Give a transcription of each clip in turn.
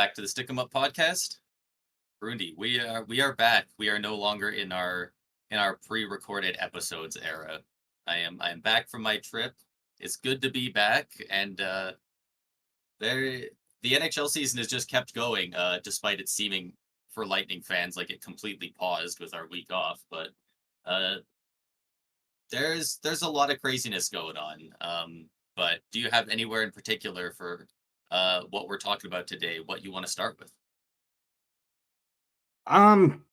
back to the Stick 'em Up podcast. Brundi, we are back. We are no longer in our pre-recorded episodes era. I am back from my trip. It's good to be back, and there the NHL season has just kept going, despite it seeming for Lightning fans like it completely paused with our week off. But uh, there's a lot of craziness going on. But do you have anywhere in particular for what we're talking about today? What you want to start with?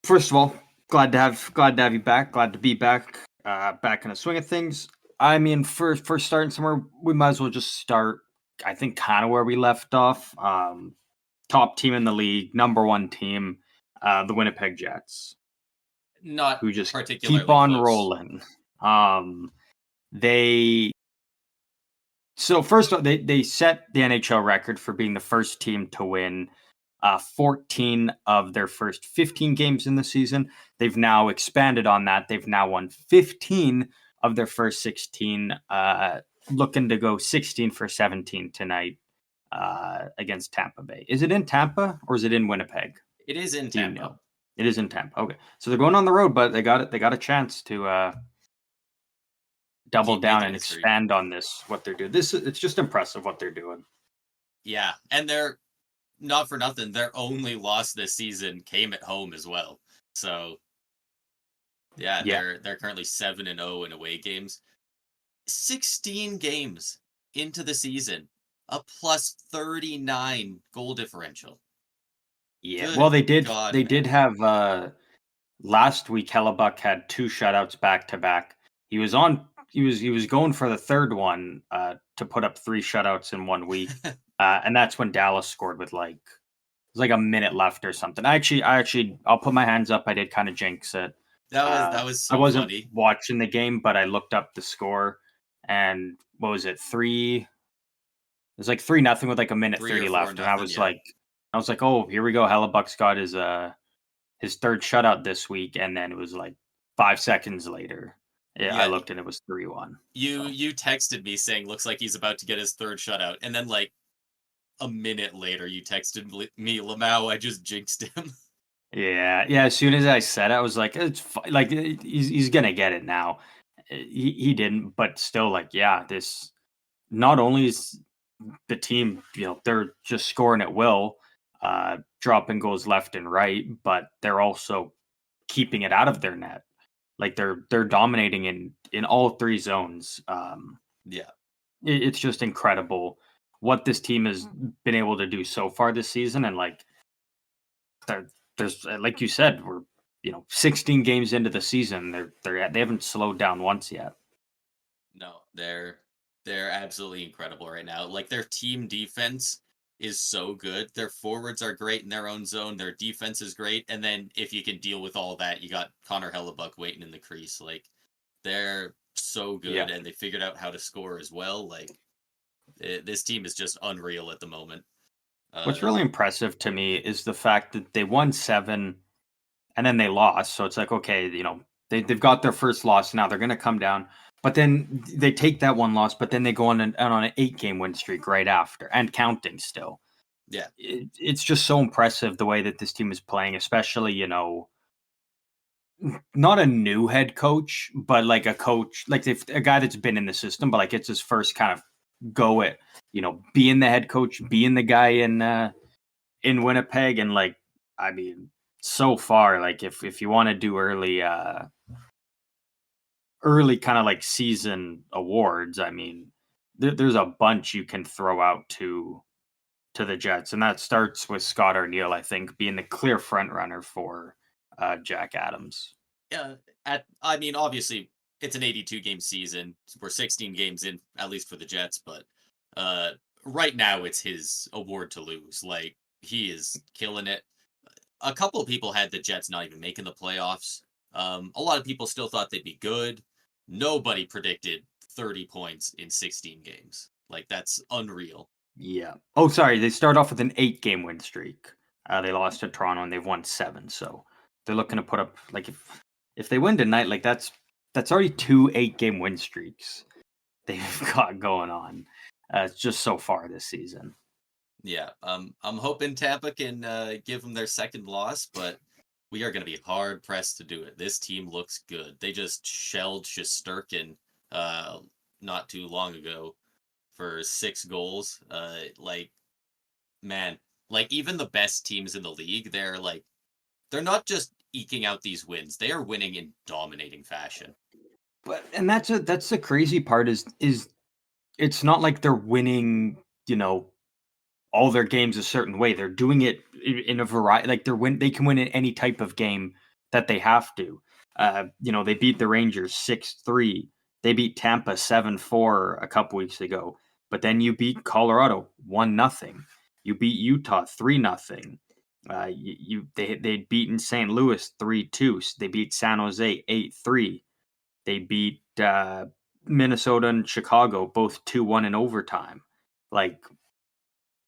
First of all, glad to have you back. Glad to be back, back in the swing of things. I mean, for starting somewhere, we might as well just start. I think kind of where we left off. Top team in the league, number one team, the Winnipeg Jets, Not who just particularly keep on close. rolling. First of all, they set the NHL record for being the first team to win 14 of their first 15 games in the season. They've now expanded on that. They've now won 15 of their first 16, looking to go 16 for 17 tonight against Tampa Bay. Is it in Tampa or is it in Winnipeg? It is in Tampa. You know? It is in Tampa. Okay. So they're going on the road, but they got a chance to double down and expand on what they're doing. It's just impressive what they're doing. Yeah, and they're not for nothing. Their only loss this season came at home as well. So yeah. They're currently 7-0 in away games. 16 games into the season, a plus 39 goal differential. Yeah, good well, they did have last week. Hellebuck had 2 shutouts back to back. He was going for the third one to put up 3 shutouts in 1 week, and that's when Dallas scored with like a minute left or something. I'll put my hands up. I did kind of jinx it. That was so I wasn't funny. watching the game, but I looked up the score, and what was it? 3. It was like 3-0 with like a minute 30 left, and I was like, oh, here we go. Hellebuck's got his third shutout this week, and then it was like 5 seconds later. Yeah, I looked and it was 3-1. You texted me saying looks like he's about to get his third shutout, and then like a minute later you texted me, Lamau, I just jinxed him. Yeah. As soon as I said it, I was like, it's like he's gonna get it now. He didn't, but still, like, yeah. This not only is the team, they're just scoring at will, dropping goals left and right, but they're also keeping it out of their net. Like they're dominating in all 3 zones. It's just incredible what this team has been able to do so far this season, and like there's like you said, we're 16 games into the season. They haven't slowed down once yet. No, they're absolutely incredible right now. Like their team defense is so good. Their forwards are great in their own zone. Their defense is great. And then if you can deal with all that, you got Connor Hellebuck waiting in the crease. Like they're so good, and they figured out how to score as well. Like this team is just unreal at the moment. What's really impressive to me is the fact that they won 7 and then they lost. So it's like, okay, they've got their first loss. Now they're going to come down. But then they take that 1 loss, but then they go on an 8-game win streak right after, and counting still. Yeah. It's just so impressive the way that this team is playing, especially, not a new head coach, but like a coach, like a guy that's been in the system, but like it's his first kind of go at, being the head coach, being the guy in Winnipeg. And like, I mean, so far, like if you want to do early kind of like season awards, I mean, there's a bunch you can throw out to the Jets, and that starts with Scott Arniel, I think, being the clear front runner for Jack Adams. Yeah, I mean, obviously it's an 82-game season. We're 16 games in, at least for the Jets, but right now it's his award to lose. Like, he is killing it. A couple of people had the Jets not even making the playoffs. A lot of people still thought they'd be good. Nobody predicted 30 points in 16 games. Like, that's unreal. Yeah. Oh, sorry. They start off with an 8-game win streak. They lost to Toronto and they've won 7. So they're looking to put up, like, if they win tonight, like that's already 2 8-game win streaks they've got going on. It's just so far this season. Yeah, I'm hoping Tampa can give them their second loss, but we are going to be hard pressed to do it. This team looks good. They just shelled Shesterkin uh, not too long ago for 6 goals. Man, like even the best teams in the league, they're not just eking out these wins; they are winning in dominating fashion. But and that's the crazy part is it's not like they're winning, all their games a certain way. They're doing it in a variety. Like they can win in any type of game that they have to. They beat the Rangers 6-3. They beat Tampa 7-4 a couple weeks ago. But then you beat Colorado 1-0. You beat Utah 3-0. They'd beaten St. Louis 3-2. They beat San Jose 8-3. They beat Minnesota and Chicago both 2-1 in overtime. Like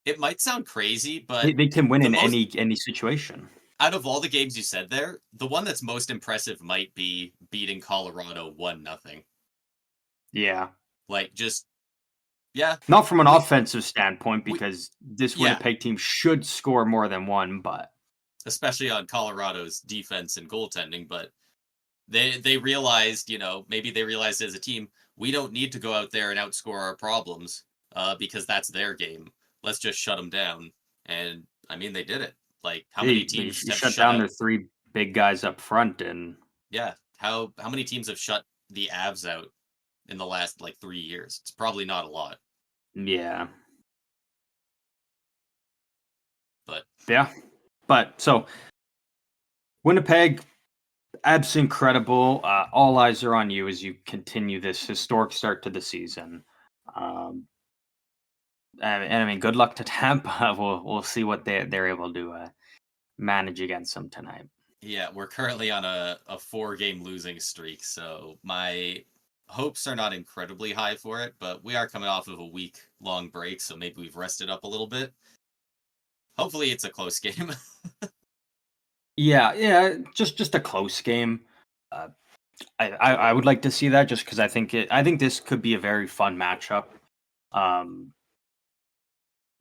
It might sound crazy, they, but they can win the in most any situation. out of all the games you said there, the one that's most impressive might be beating Colorado 1-0. Yeah. Like just yeah, Not from an we offensive standpoint we because this yeah, Winnipeg team should score more than one, but especially on Colorado's defense and goaltending, but they realized, maybe they realized as a team, we don't need to go out there and outscore our problems because that's their game. Let's just shut them down. And I mean, they did it. Like how many they teams have shut shut down out? their three big guys up front and Yeah, how many teams have shut the Avs out in the last like 3 years? It's probably not a lot, yeah. but Yeah. But so Winnipeg, absolutely incredible. All eyes are on you as you continue this historic start to the season. Um, and I mean, good luck to Tampa. We'll see what they're able to manage against them tonight. yeah, we're currently on a 4 game losing streak, so my hopes are not incredibly high for it, but we are coming off of a week long break, so maybe we've rested up a little bit. Hopefully it's a close game. Yeah, yeah, just a close game. Uh, I would like to see that just because I think this could be a very fun matchup. Um,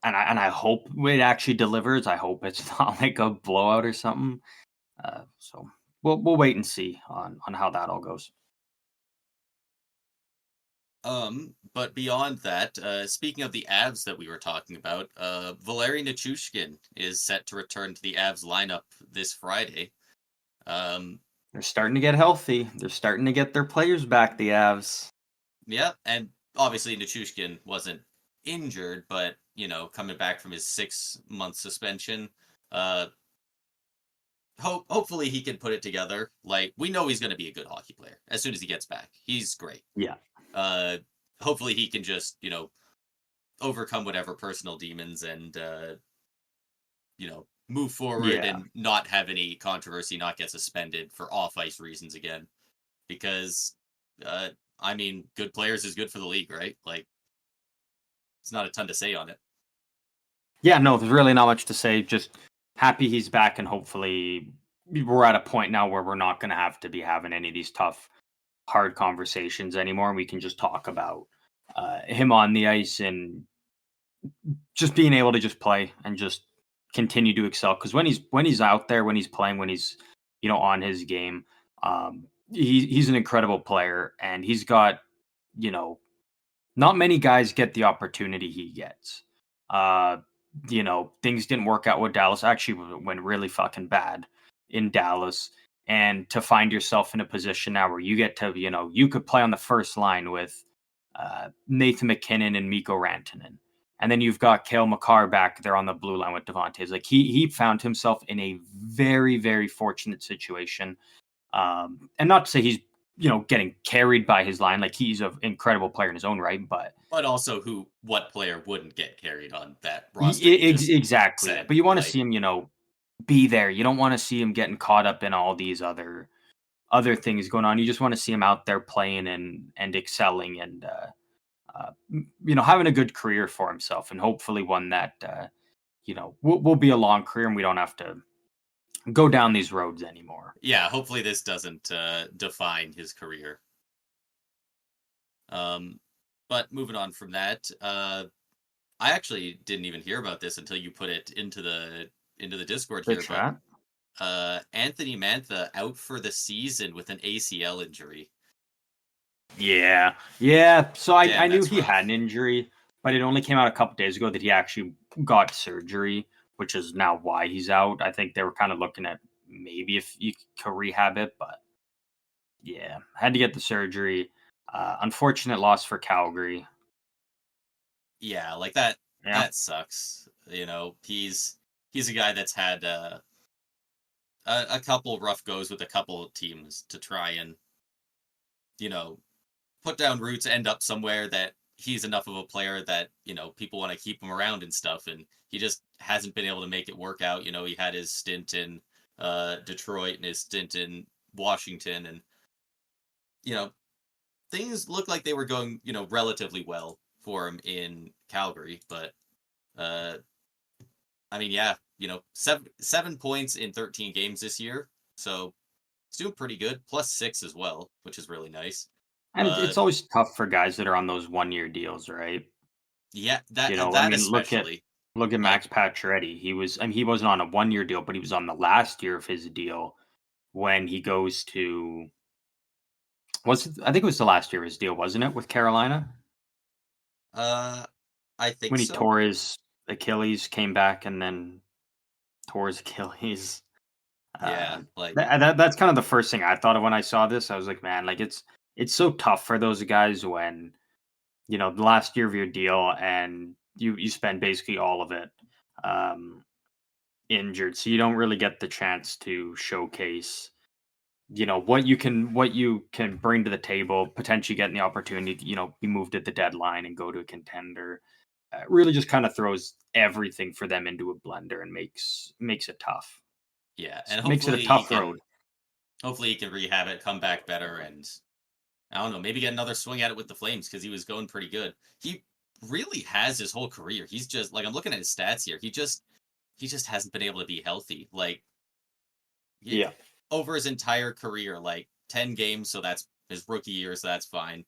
and I hope it actually delivers. I hope it's not like a blowout or something. So we'll wait and see on how that all goes. But beyond that, speaking of the Avs that we were talking about, Valeri Nichushkin is set to return to the Avs lineup this Friday. Um, They're starting to get healthy. They're starting to get their players back. The Avs. yeah, and obviously Nichushkin wasn't injured, but coming back from his 6 month suspension, uh, hopefully he can put it together. Like we know he's going to be a good hockey player as soon as he gets back. He's great. Yeah, Uh, hopefully he can just overcome whatever personal demons and move forward yeah. and not have any controversy, not get suspended for off ice reasons again. Because uh, I mean, good players is good for the league, right? Like it's not a ton to say on it. Yeah, no, there's really not much to say. Just happy he's back, and hopefully we're at a point now where we're not going to have to be having any of these tough, hard conversations anymore. We can just talk about him on the ice and just being able to just play and just continue to excel. Because when he's out there, when he's playing, when he's on his game, he's an incredible player, and he's got you know not many guys get the opportunity he gets. Uh, things didn't work out with Dallas. Actually, went really fucking bad in Dallas. And to find yourself in a position now where you get to, you could play on the first line with Nathan McKinnon and Mikko Rantanen. And then you've got Cale Makar back there on the blue line with Devontae. Like he found himself in a very, very fortunate situation. And not to say he's getting carried by his line. Like he's an incredible player in his own right, but But also, what player wouldn't get carried on that roster you just exactly. said? But you want to Like, see him, be there. You don't want to see him getting caught up in all these other things going on. You just want to see him out there playing and excelling and having a good career for himself, and hopefully one that will be a long career, and we don't have to go down these roads anymore. yeah, hopefully this doesn't define his career. But moving on from that, I actually didn't even hear about this until you put it into the Discord The here, but chat. Anthony Mantha out for the season with an ACL injury. Yeah. Yeah. So I Damn, knew that's he had an rough. injury, but it only came out a couple days ago that he actually got surgery, which is now why he's out. I think they were kind of looking at maybe if you could rehab it, but yeah, had to get the surgery. Unfortunate loss for Calgary. Yeah, like that Yeah. that sucks. He's a guy that's had a couple rough goes with a couple of teams to try and, you know, put down roots, end up somewhere that he's enough of a player that, people want to keep him around and stuff, and he just hasn't been able to make it work out. He had his stint in Detroit and his stint in Washington, and you know, things looked like they were going, relatively well for him in Calgary, but uh I mean, yeah, 7 points in 13 games this year, so it's doing pretty good. Plus 6 as well, which is really nice. And Uh, it's always tough for guys that are on those 1 year deals, right? yeah, You that know, I that mean, especially, look at like, Max Pacioretty. He wasn't on a 1 year deal, but he was on the last year of his deal when he goes to I think it was the last year of his deal, wasn't it, with Carolina? uh, I think When he so. tore his Achilles, came back, and then tore his Achilles. Yeah, like, That's kind of the first thing I thought of when I saw this. I was like, man, like it's so tough for those guys when the last year of your deal and you spend basically all of it um, injured, so you don't really get the chance to showcase what you can bring to the table, potentially getting the opportunity to be moved at the deadline and go to a contender. Really just kind of throws everything for them into a blender and makes it tough. yeah, and Makes it a tough road. hopefully he can rehab it, come back better, and I don't know, maybe get another swing at it with the Flames because he was going pretty good. He really has his whole career. He's just like, I'm looking at his stats here. He just hasn't been able to be healthy. Like, he, Yeah. over his entire career, like 10 games, so that's his rookie year, so that's fine.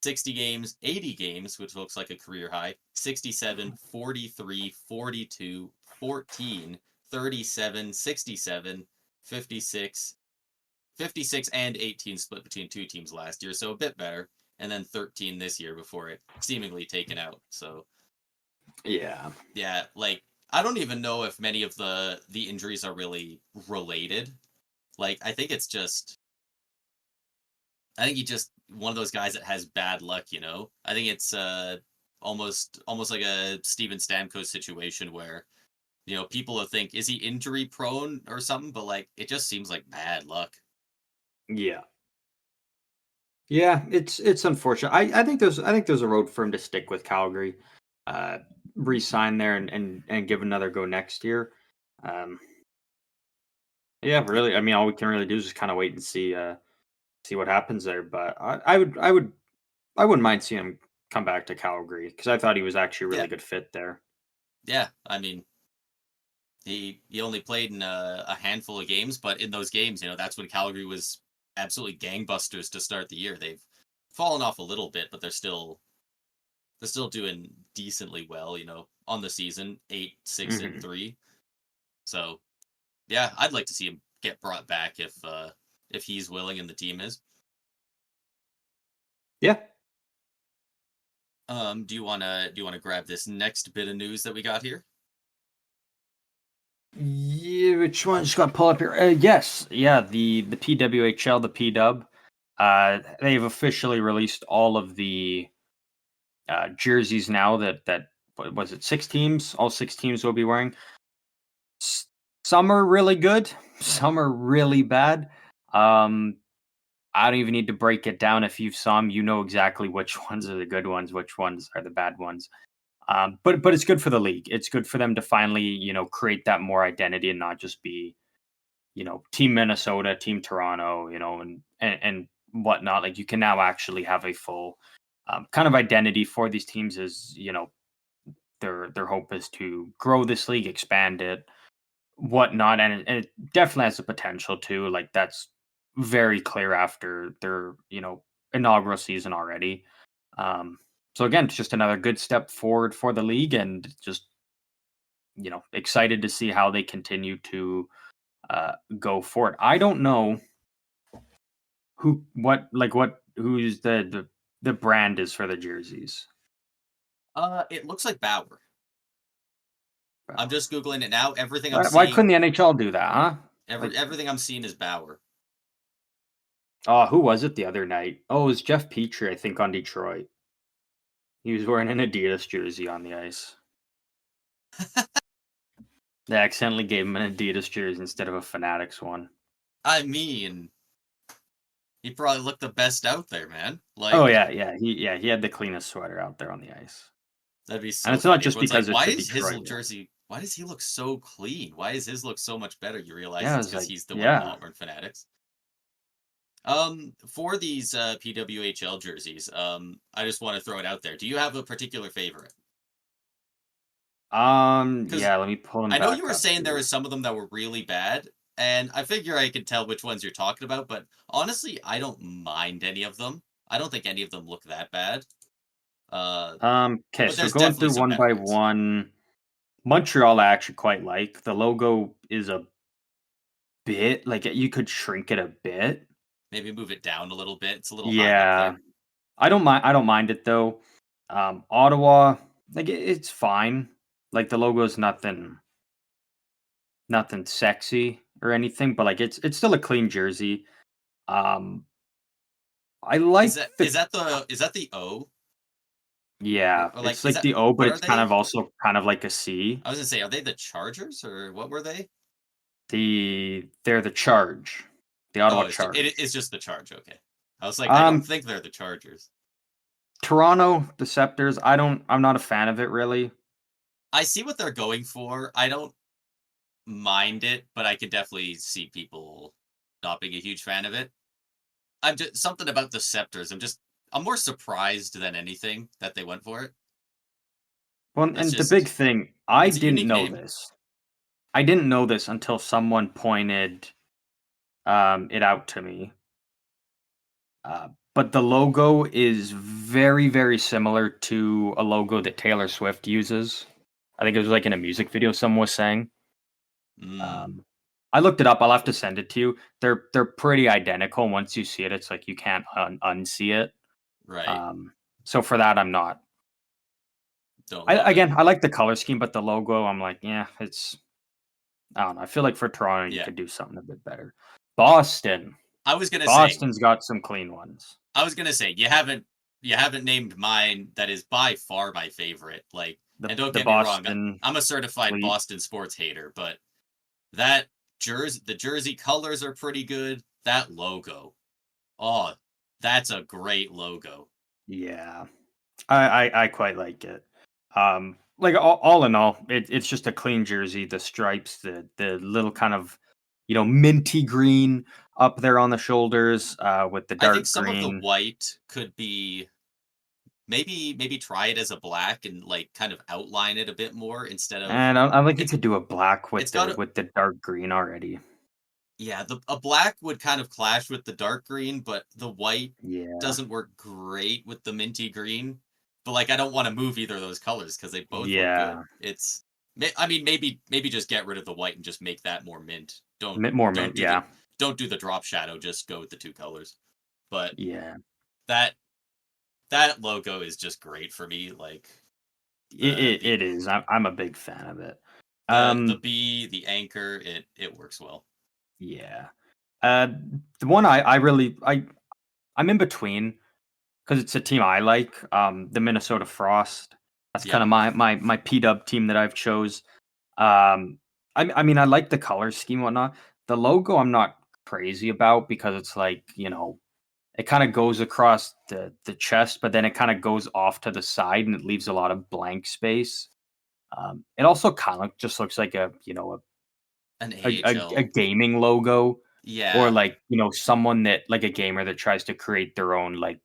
60 games, 80 games, which looks like a career high, 67, 43, 42, 14, 37, 67, 56, 56 and 18 split between two teams last year, so a bit better. And then 13 this year before it seemingly taken out. So Yeah. yeah, like, I don't even know if many of the injuries are really related. Like, I think he's just one of those guys that has bad luck. I think it's almost like a Steven Stamkos situation where, people will think, is he injury prone or something? But like, it just seems like bad luck. Yeah. Yeah, it's unfortunate. I think there's a road for him to stick with Calgary, uh, re-sign there and give another go next year. Um, yeah, Yeah, really. I mean, all we can really do is just kind of wait and see what happens there. But I wouldn't mind seeing him come back to Calgary because I thought he was actually a yeah, really good fit there. yeah. I mean, he only played in a handful of games, but in those games, that's when Calgary was absolutely gangbusters to start the year. They've fallen off a little bit, but they're still doing decently well. On the season, 8-6 and Hmm. 3. So yeah, I'd like to see him get brought back if he's willing and the team is. Yeah. Do you wanna grab this next bit of news that we got here? Yeah, which one? Just got to pull up here. Yes, yeah, the PWHL, the PW. They've officially released all of the jerseys now that what was it, 6 teams? All 6 teams will be wearing. S- Some are really good, some are really bad. Um, I don't even need to break it down. If you've saw them, you know exactly which ones are the good ones, which ones are the bad ones. But it's good for the league. It's good for them to finally create that more identity and not just be Team Minnesota, Team Toronto, and whatnot. Like you can now actually have a full kind of identity for these teams. Is their hope is to grow this league, expand it, whatnot, and it definitely has the potential to. Like that's very clear after their inaugural season already. Um, So again, it's just another good step forward for the league, and just excited to see how they continue to go forward. I don't know who's the brand is for the jerseys. It looks like Bauer. I'm just googling it now. Everything I'm Why couldn't seeing, the NHL do that, huh? everything I'm seeing is Bauer. Oh, who was it the other night? Oh, it was Jeff Petrie, I think, on Detroit. He was wearing an Adidas jersey on the ice. They accidentally gave him an Adidas jersey instead of a Fanatics one. I mean, he probably looked the best out there, man. Like, Oh yeah, he had the cleanest sweater out there on the ice. that'd be so And it's funny. not just Everyone's like, because it's why a is his Detroit one. jersey? Why does he look so clean? Why is his look so much better? You realize Yeah, it's it's because like, he's the one yeah. not wearing Fanatics. For these PWHL jerseys, I just want to throw it out there. Do you have a particular favorite? Yeah, let me pull them I know back you were up saying there here. were some of them that were really bad, and I figure I could tell which ones you're talking about, but honestly, I don't mind any of them. I don't think any of them look that bad. Okay, But so there's going definitely through some one better by ones. one, Montreal I actually quite like. The logo is a bit like you could shrink it a bit. Maybe move it down a little bit. It's a little high up Yeah, there. I don't mind it though. Ottawa, like it's fine. Like the logo is nothing sexy or anything, but like it's still a clean jersey. Um, I Is like that the is that the is that the O? yeah, Or like it's is like that the O, but what are it's kind they? of also kind of like a C. I was gonna say, are they the Chargers or what were they? They're the Charge, the Ottawa Oh, it's Charge. just the Charge. Okay. I was like, I don't Um, think they're the Chargers. Toronto Deceptors. I'm not a fan of it really. I see what they're going for. I don't mind it, but I could definitely see people not being a huge fan of it. I'm just something about the Scepters. I'm more surprised than anything that they went for it. Well, That's and the big just thing, I it's a didn't unique know name. this. I didn't know this until someone pointed it out to me. But the logo is very, very similar to a logo that Taylor Swift uses. I think it was like in a music video someone was saying. Mm, Um, I looked it up. I'll have to send it to you. They're pretty identical. Once you see it, it's like you can't unsee it. right. Um, so for that, I'm not. Don't love it. Again, I like the color scheme, but the logo, I'm like, yeah, it's. I don't know. I feel like for Toronto, you Yeah. could do something a bit better. Boston, I was gonna say Boston's got some clean ones. you haven't named mine that is by far my favorite. Like, and don't The get me wrong, Boston I'm a certified Fleet. Boston sports hater, but that the jersey colors are pretty good. That logo, oh, that's a great logo. Yeah, I quite like it. Like all in all, it's just a clean jersey. The stripes, the little kind of minty green up there on the shoulders, with the I think dark some of the green. white could be maybe try it as a black and like kind of outline it a bit more instead of And I think you it's could do a black it's got a with the dark green already. yeah, a black would kind of clash with the dark green, but the white Yeah, doesn't work great with the minty green. But like, I don't want to move either of those colors because they both look good. yeah, I mean, maybe just get rid of the white and just make that more mint. more Don't mint. do the Yeah, don't do the drop shadow. Just go with the two colors. But yeah. that that logo is just great for me. Like the It is. I'm a big fan of it. the Um, bee, the anchor, it works well. yeah. Uh, the one I really I'm in between because it's a team I like. The Minnesota Frost. That's kind Yeah, of my P-Dub team that I've chose. I mean I like the color scheme and whatnot. The logo I'm not crazy about because it's like it kind of goes across the chest, but then it kind of goes off to the side and it leaves a lot of blank space. It also kind of just looks like an a AHL. gaming logo, or Yeah, like someone that like a gamer that tries to create their own like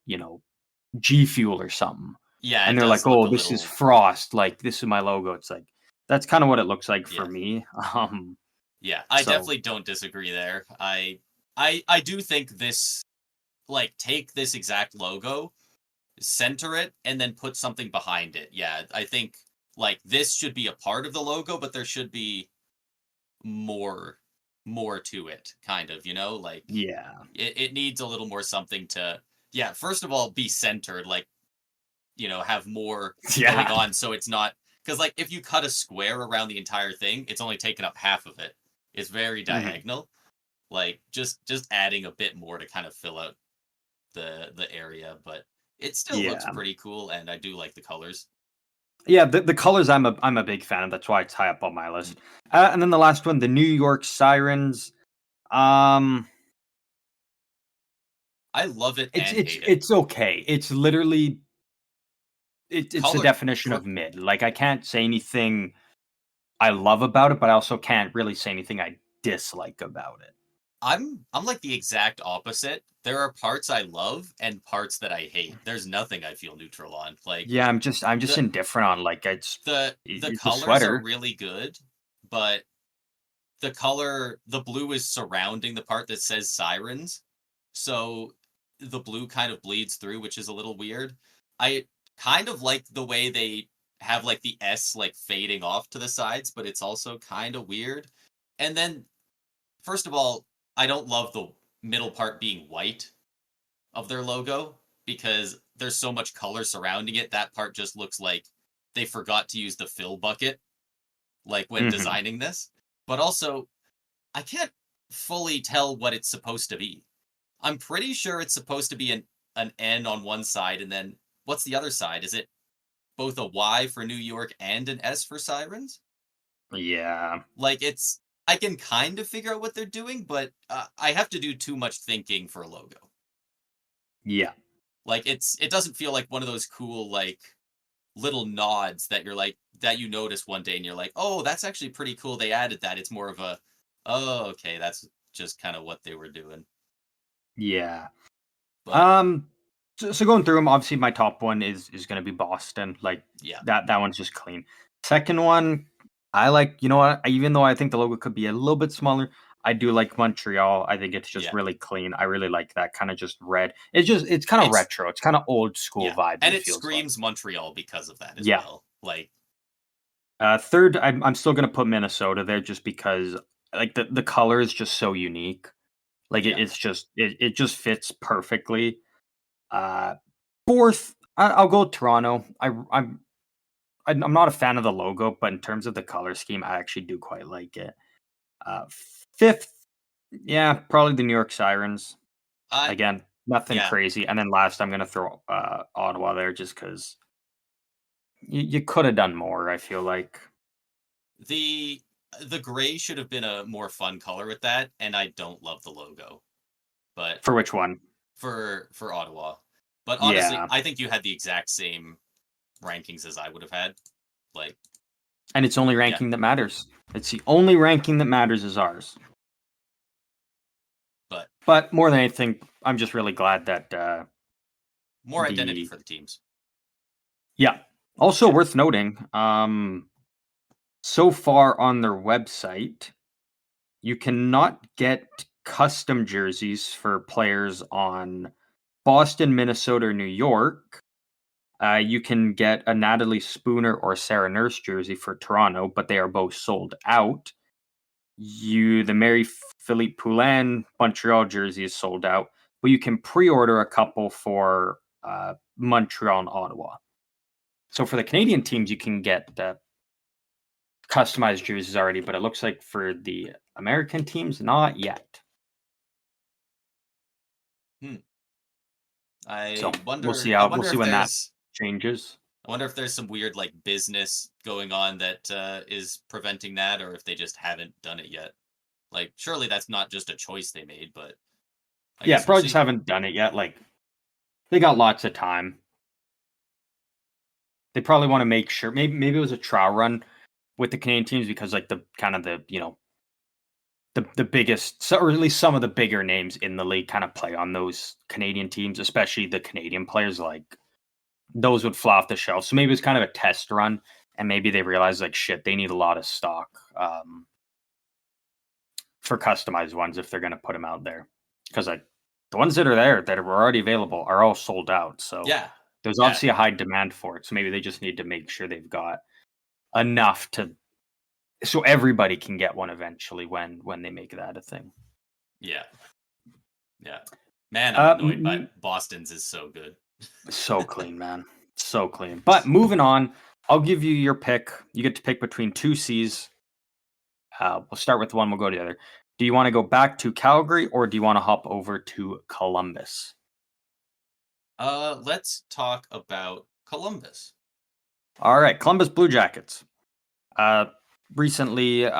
G Fuel or something, yeah, and it they're does like, look oh, a this is little. Frost, like this is my logo. It's like that's kind of what it looks like for Yeah, me. yeah, I So definitely don't disagree there. I do think this, like, take this exact logo center it and then put something behind it. Yeah, I think like this should be a part of the logo, but there should be more to it, kind of, like Yeah. it needs a little more something to, yeah, first of all, be centered, like, have more going Yeah. on, so it's not, because like if you cut a square around the entire thing, it's only taking up half of it. It's very Mhm. diagonal. Like just adding a bit more to kind of fill out the area, but it still looks Yeah. pretty cool, and I do like the colors. Yeah, the colors I'm a big fan of. That's why it's high up on my Mm. list. And then the last one, the New York Sirens. Um, I love it it's and it's hate it. it's okay. It's literally it's the Color definition gr- of mid. Like I can't say anything I love about it, but I also can't really say anything I dislike about it. I'm like the exact opposite. There are parts I love and parts that I hate. There's nothing I feel neutral on. Like Yeah, I'm just the indifferent on like the it's a colors are sweater. really good, but the blue is surrounding the part that says sirens. So the blue kind of bleeds through, which is a little weird. I kind of like the way they have like the S like fading off to the sides, but it's also kind of weird. And then first of all, I don't love the middle part being white of their logo because there's so much color surrounding it. That part just looks like they forgot to use the fill bucket, like when Mhm. designing this. But also, I can't fully tell what it's supposed to be. I'm pretty sure it's supposed to be an N on one side, and then what's the other side? Is it both a Y for New York and an S for Sirens? Yeah. Like I can kind of figure out what they're doing, but I have to do too much thinking for a logo. Yeah. Like it doesn't feel like one of those cool like little nods that you're like that you notice one day and you're like, oh, that's actually pretty cool. They added that. It's more of a, oh, okay, that's just kind of what they were doing. Yeah. But Um, so going through them, obviously my top one is going to be Boston. Like yeah, that one's just clean. Second one, I like. You know what? Even though I think the logo could be a little bit smaller, I do like Montreal. I think it's just yeah, really clean. I really like that kind of just red. It's kind of it's retro. It's kind of old school yeah, vibes. and It it feels like. screams Montreal because of that as Yeah. well. Like Third, I'm still going to put Minnesota there just because like the color is just so unique. Like yeah, it just fits perfectly. Uh, Fourth, I'll go Toronto. I'm not a fan of the logo, but in terms of the color scheme, I actually do quite like it. Uh, Fifth, yeah, probably the New York Sirens. I Again, nothing yeah, crazy. And then last, I'm gonna throw Ottawa there just because you could have done more. I feel like the the gray should have been a more fun color with that, and I don't love the logo, but for which one? for Ottawa. But honestly, Yeah, I think you had the exact same rankings as I would have had. Like, and it's only yeah, ranking that matters. It's the only ranking that matters is ours. but But more than anything, I'm just really glad that more identity the for the teams. yeah. Also Yeah. worth noting, so far on their website, you cannot get custom jerseys for players on Boston, Minnesota, or New York. You can get a Natalie Spooner or Sarah Nurse jersey for Toronto, but they are both sold out. The Mary Philippe Poulin Montreal jersey is sold out, but you can pre-order a couple for Montreal and Ottawa. So for the Canadian teams, you can get customized jerseys already, but it looks like for the American teams, not yet. Hmm. So we'll see how I we'll wonder see if when that there's changes. some weird like business going on that is preventing that, or if they just haven't done it yet. Like, surely that's not just a choice they made, but I Yeah, guess we'll probably just see. haven't done it yet. Like they got lots of time. They probably want to make sure. Maybe it was a trial run with the Canadian teams because like the kind of the the biggest, or at least some of the bigger names in the league kind of play on those Canadian teams, especially the Canadian players. Like those would fly off the shelf. So maybe it's kind of a test run, and maybe they realize like shit, they need a lot of stock for customized ones if they're going to put them out there because like the ones that are there that are already available are all sold out. So Yeah. There's Yeah. obviously a high demand for it, so maybe they just need to make sure they've got enough so everybody can get one eventually when they make that a thing. Yeah. Yeah. Man, I'm annoyed by Boston's is so good. So clean, man. So clean. But moving on, I'll give you your pick. You get to pick between two C's. We'll start with one, we'll go to the other. Do you want to go back to Calgary or do you want to hop over to Columbus? Let's talk about Columbus. All right, Columbus Blue Jackets. Recently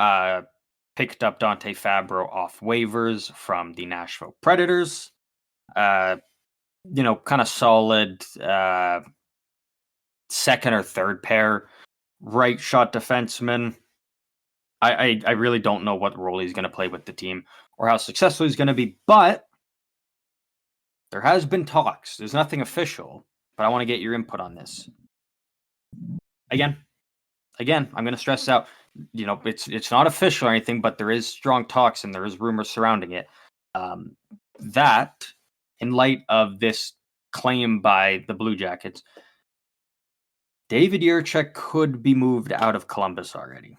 picked up Dante Fabro off waivers from the Nashville Predators. Kind of solid second or third pair right shot defenseman. I really don't know what role he's going to play with the team or how successful he's going to be, but there has been talks. There's nothing official, but I want to get your input on this. Again, I'm going to stress out, it's not official or anything, but there is strong talks and there is rumors surrounding it. That, in light of this claim by the Blue Jackets, David Jiricek could be moved out of Columbus already.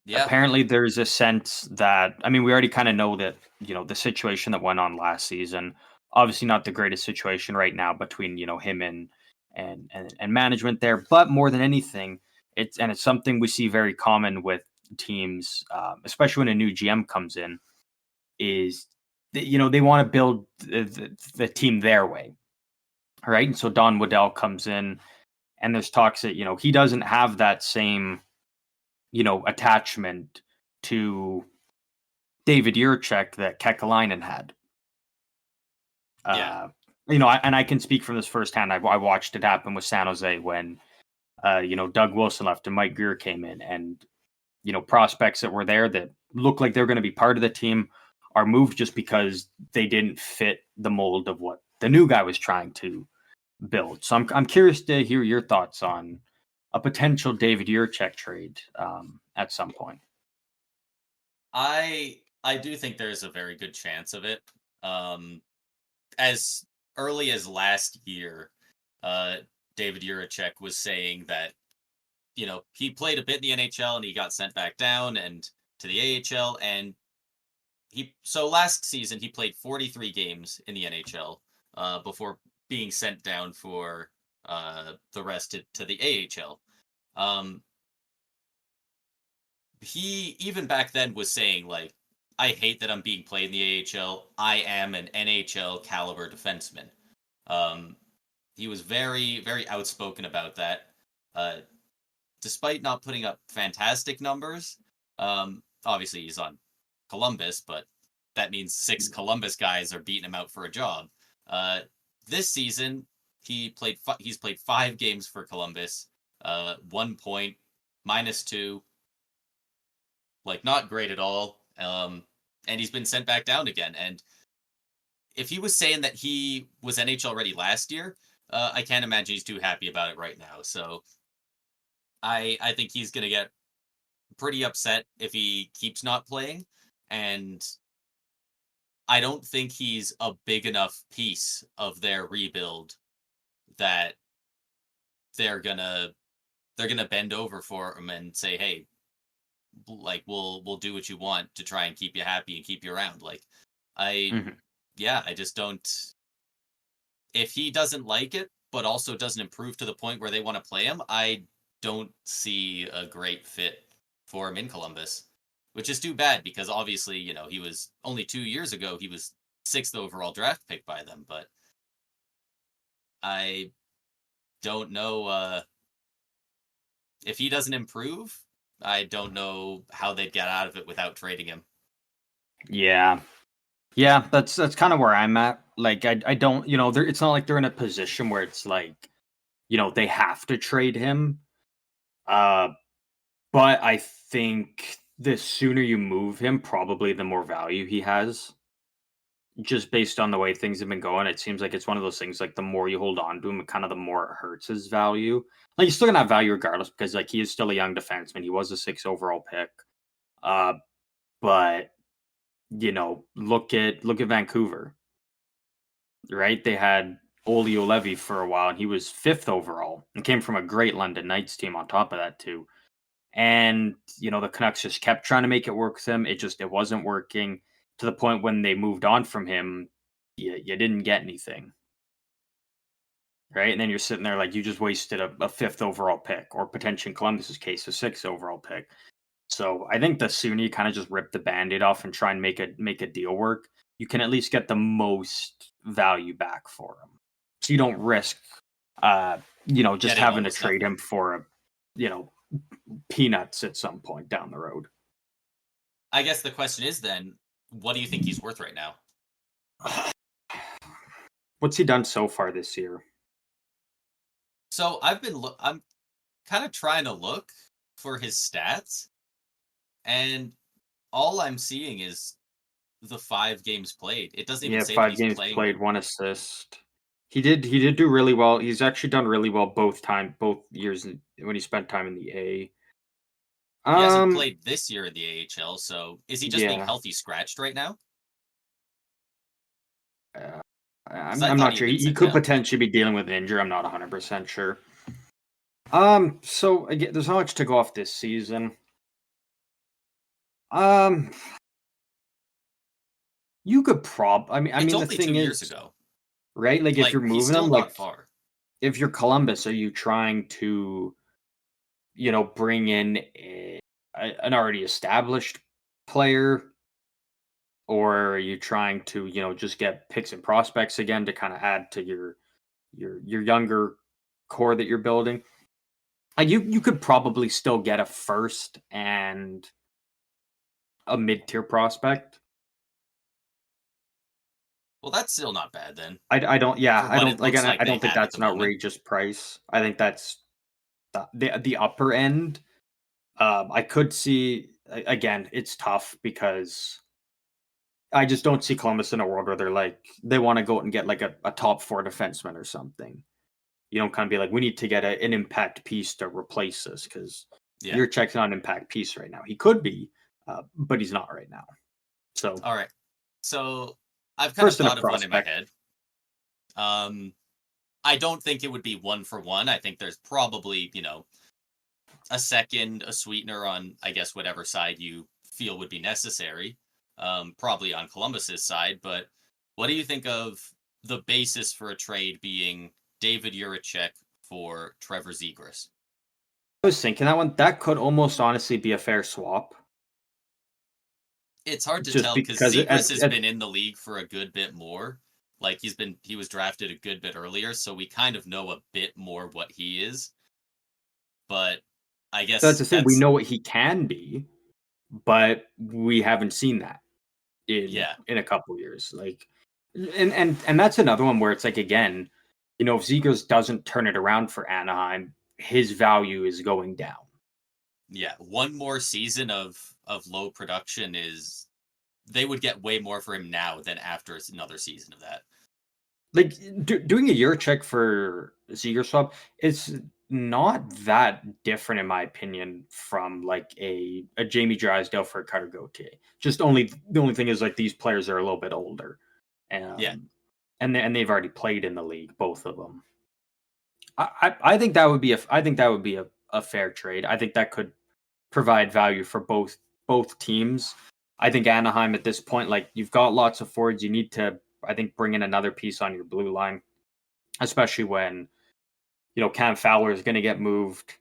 Yeah. Apparently, there's a sense that, we already kind of know that, the situation that went on last season, obviously not the greatest situation right now between, him and management there. But more than anything, it's something we see very common with teams, especially when a new GM comes in, is, they want to build the team their way. Right. And so Don Waddell comes in and there's talks that, he doesn't have that same attachment to David Jiricek that Kekalainen had. Yeah. And I can speak from this firsthand. I watched it happen with San Jose when, Doug Wilson left and Mike Greer came in, and, prospects that were there that looked like they're going to be part of the team are moved just because they didn't fit the mold of what the new guy was trying to build. So I'm curious to hear your thoughts on a potential David Jiricek trade at some point. I do think there's a very good chance of it. As early as last year, David Jiricek was saying that, he played a bit in the NHL and he got sent back down and to the AHL. And so last season he played 43 games in the NHL before being sent down for the rest to the AHL. He even back then was saying, like, I hate that I'm being played in the AHL. I am an NHL caliber defenseman. He was very, very outspoken about that. Despite not putting up fantastic numbers, obviously he's on Columbus, but that means 6 Columbus guys are beating him out for a job. This season, he's played 5 games for Columbus, 1 point, -2. Like, not great at all. And he's been sent back down again. And if he was saying that he was NHL ready last year, I can't imagine he's too happy about it right now. So I think he's going to get pretty upset if he keeps not playing. And I don't think he's a big enough piece of their rebuild that they're gonna bend over for him and say, hey, like, we'll do what you want to try and keep you happy and keep you around. Like, I just don't. If he doesn't like it, but also doesn't improve to the point where they want to play him, I don't see a great fit for him in Columbus, which is too bad because obviously, he was only 2 years ago, he was 6th overall draft pick by them, but I don't know if he doesn't improve, I don't know how they'd get out of it without trading him. Yeah, that's kind of where I'm at. Like, I don't, it's not like they're in a position where it's like, they have to trade him. But I think the sooner you move him, probably the more value he has. Just based on the way things have been going, it seems like it's one of those things, like, the more you hold on to him, kind of the more it hurts his value. Like, he's still gonna have value regardless because, like, he is still a young defenseman. He was a 6th overall pick. But look at Vancouver. Right? They had Olli Juolevi for a while, and he was 5th overall and came from a great London Knights team on top of that too. And, the Canucks just kept trying to make it work with him. It wasn't working, to the point when they moved on from him, you didn't get anything. Right? And then you're sitting there like you just wasted a 5th overall pick, or potentially in Columbus's case, a 6th overall pick. So I think the sooner you kind of just rip the Band-Aid off and try and make a deal work, you can at least get the most value back for him. So you don't risk, just Getting having to almost trade nothing. him for, peanuts at some point down the road. I guess the question is then, what do you think he's worth right now? What's he done so far this year? So I'm kind of trying to look for his stats, and all I'm seeing is the 5 games played. It doesn't even say that 5 he's games playing. played, 1 assist. He did do really well. He's actually done really well both years when he spent time in the A. He hasn't played this year in the AHL, so is he just being Yeah. healthy scratched right now? I'm I not thought he sure. had been He sent could down. potentially be dealing with an injury. I'm not 100% sure. So again, there's not much to go off this season. You could It's the only thing 2 is, years ago. right? Like if you're He's moving still them, not like far. if you're Columbus, are you trying to, bring in an already established player, or are you trying to, just get picks and prospects again to kind of add to your younger core that you're building? You could probably still get a first and a mid-tier prospect. Well, that's still not bad then. I don't yeah, For I what don't it looks like I they don't think have at that's the an moment. outrageous price. I think that's the upper end. I could see again, it's tough because I just don't see Columbus in a world where they want to go out and get like a top 4 defenseman or something. You don't kind of be like, we need to get an impact piece to replace this, because Yeah. you're checking on impact piece right now. He could be, but he's not right now. So All right. So I've kind of first and a thought of one in my prospect. head. I don't think it would be 1 for 1. I think there's probably, a second, a sweetener on, I guess, whatever side you feel would be necessary. Probably on Columbus's side. But what do you think of the basis for a trade being David Juracek for Trevor Zegras? I was thinking that could almost honestly be a fair swap. It's hard to Just tell because because Zegras has been in the league for a good bit more. Like he was drafted a good bit earlier, so we kind of know a bit more what he is. But I that's guess the thing. We know what he can be, but we haven't seen that in yeah. a couple years. Like, and that's another one where it's like, again, if Zegras doesn't turn it around for Anaheim, his value is going down. Yeah, one more season of low production they would get way more for him now than after another season of that. Like doing a year check for Zegras swap, it's not that different in my opinion from like a Jamie Drysdale for a Cutter Gauthier. Just the only thing is like these players are a little bit older, Yeah. and they've already played in the league, both of them. I think that would be a fair trade. I think that could provide value for both teams. I think Anaheim at this point, like you've got lots of forwards, you need to, I think, bring in another piece on your blue line, especially when Cam Fowler is going to get moved.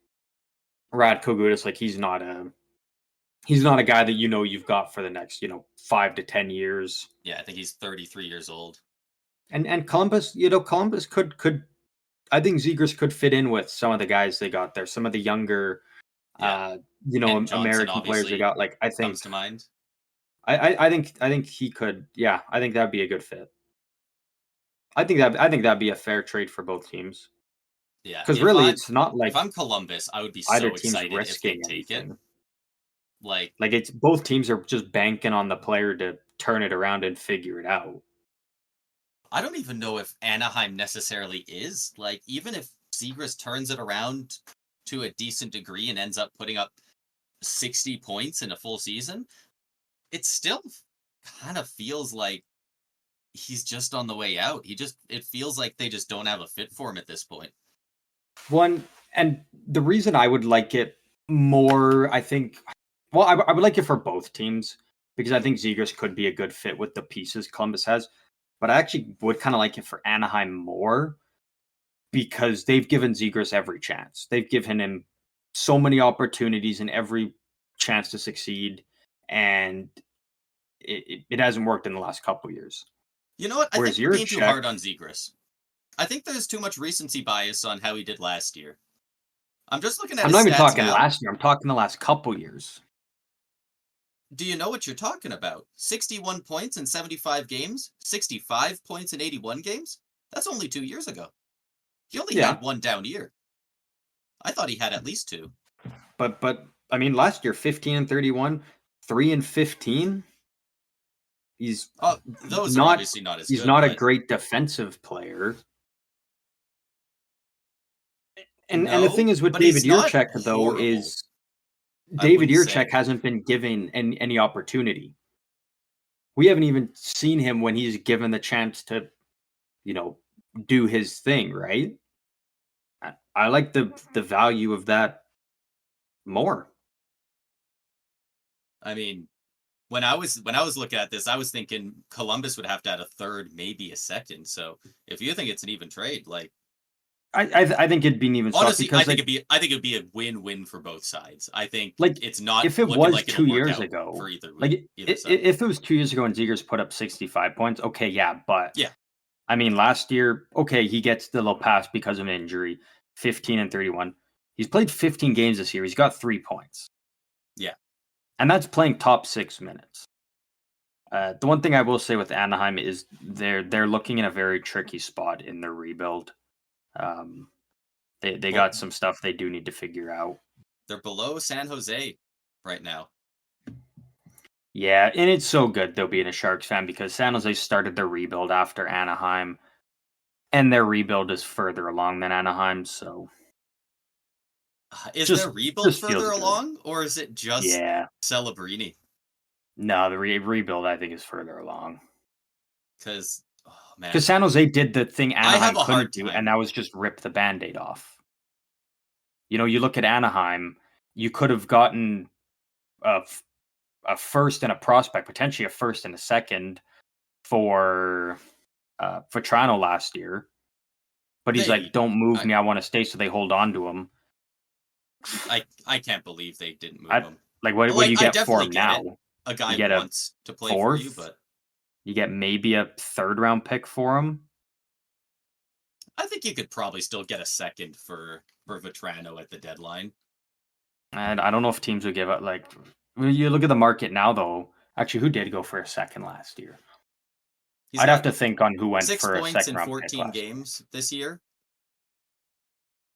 Radko Gudas, like he's not a guy that you've got for the next 5 to 10 years. Yeah, I think he's 33 years old. And Columbus, Columbus could I think Zegras could fit in with some of the guys they got there, some of the younger, Yeah. Kent Johnson American players they got. Like I think comes to mind. I think he could. Yeah, I think that'd be a good fit. I think that'd be a fair trade for both teams. Yeah, Because really, it's not if like I'm Columbus, I would be either so team's excited if they risking take it. anything. Like It's both teams are just banking on the player to turn it around and figure it out. I don't even know if Anaheim necessarily is. Like, even if Zegras turns it around to a decent degree and ends up putting up 60 points in a full season, it still kind of feels like he's just on the way out. It feels like they just don't have a fit for him at this point. One, and the reason I would like it more, I think, well, I would like it for both teams because I think Zegras could be a good fit with the pieces Columbus has. But I actually would kind of like it for Anaheim more because they've given Zegras every chance. They've given him so many opportunities and every chance to succeed, and it hasn't worked in the last couple years. You know what? I Whereas think you're being too Juracek- hard on Zegras. I think there's too much recency bias on how he did last year. I'm just looking at I'm his not even stats talking now. last year. I'm talking the last couple years. Do you know what you're talking about? 61 points in 75 games? 65 points in 81 games? That's only 2 years ago. He only had one down year. I thought he had at least two. But I mean, last year 15 and 31, 3 and 15. He's those are obviously not as good. He's not a great defensive player. And the thing is with David Jiricek, though, is David Jiricek hasn't been given any opportunity. We haven't even seen him when he's given the chance to, do his thing, right? I like the value of that more. I mean, when I was looking at this, I was thinking Columbus would have to add a third, maybe a second. So if you think it's an even trade, like I think it'd be an even. Honestly, I think it'd be a win-win for both sides. I think it's not if it was like 2 years ago for either side. If it was 2 years ago and Zegras put up 65 points, okay, yeah, but yeah. I mean, last year, okay, he gets the little pass because of an injury, 15 and 31. He's played 15 games this year. He's got 3 points. Yeah. And that's playing top 6 minutes. The one thing I will say with Anaheim is they're looking in a very tricky spot in their rebuild. They got some stuff they do need to figure out. They're below San Jose right now. Yeah, and it's so good though being a Sharks fan because San Jose started their rebuild after Anaheim, and their rebuild is further along than Anaheim. So, is their rebuild further along, or is it just Celebrini? No, the rebuild I think is further along. Because San Jose did the thing Anaheim couldn't do, and that was just rip the Band-Aid off. You look at Anaheim, you could have gotten a first and a prospect, potentially a first and a second for Toronto last year. But he's like, don't move me, I want to stay, so they hold on to him. I can't believe they didn't move him. Like, what do you get for him now? A guy wants to play for you, but you get maybe a third-round pick for him. I think you could probably still get a second for Vatrano at the deadline. And I don't know if teams would give up. Like, you look at the market now, though. Actually, who did go for a second last year? I'd have to think on who went for a second round pick. 6 points in 14 games this year.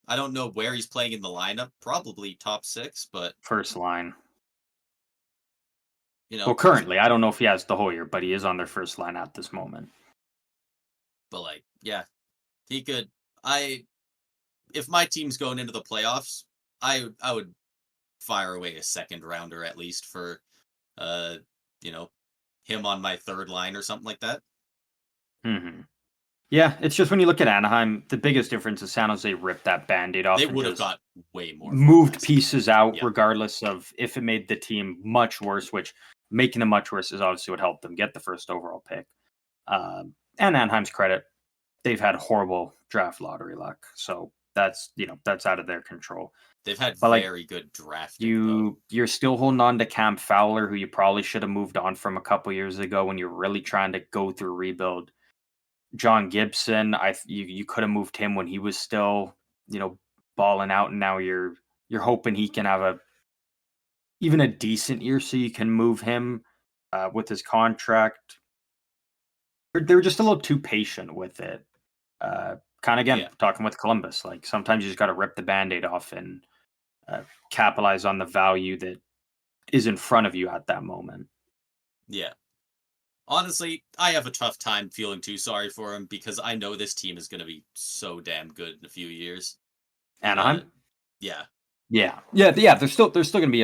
I don't know where he's playing in the lineup. Probably top 6, but first line. Well, currently, I don't know if he has the whole year, but he is on their first line at this moment. But he could. If my team's going into the playoffs, I would fire away a second rounder at least for, him on my third line or something like that. Mm-hmm. Yeah, it's just when you look at Anaheim, the biggest difference is San Jose ripped that Band-Aid off. They would have got way more. Moved pieces out, regardless of if it made the team much worse, which making them much worse is obviously what helped them get the first overall pick. And Anaheim's credit, they've had horrible draft lottery luck. So that's out of their control. They've had very good drafting. You're still holding on to Cam Fowler, who you probably should have moved on from a couple years ago when you're really trying to go through rebuild. John Gibson, you could have moved him when he was still, balling out, and now you're hoping he can have even a decent year so you can move him with his contract. They were just a little too patient with it. Talking with Columbus, like sometimes you just got to rip the Band-Aid off and capitalize on the value that is in front of you at that moment. Yeah. Honestly, I have a tough time feeling too sorry for him because I know this team is going to be so damn good in a few years. Anaheim? Yeah. They're still going to be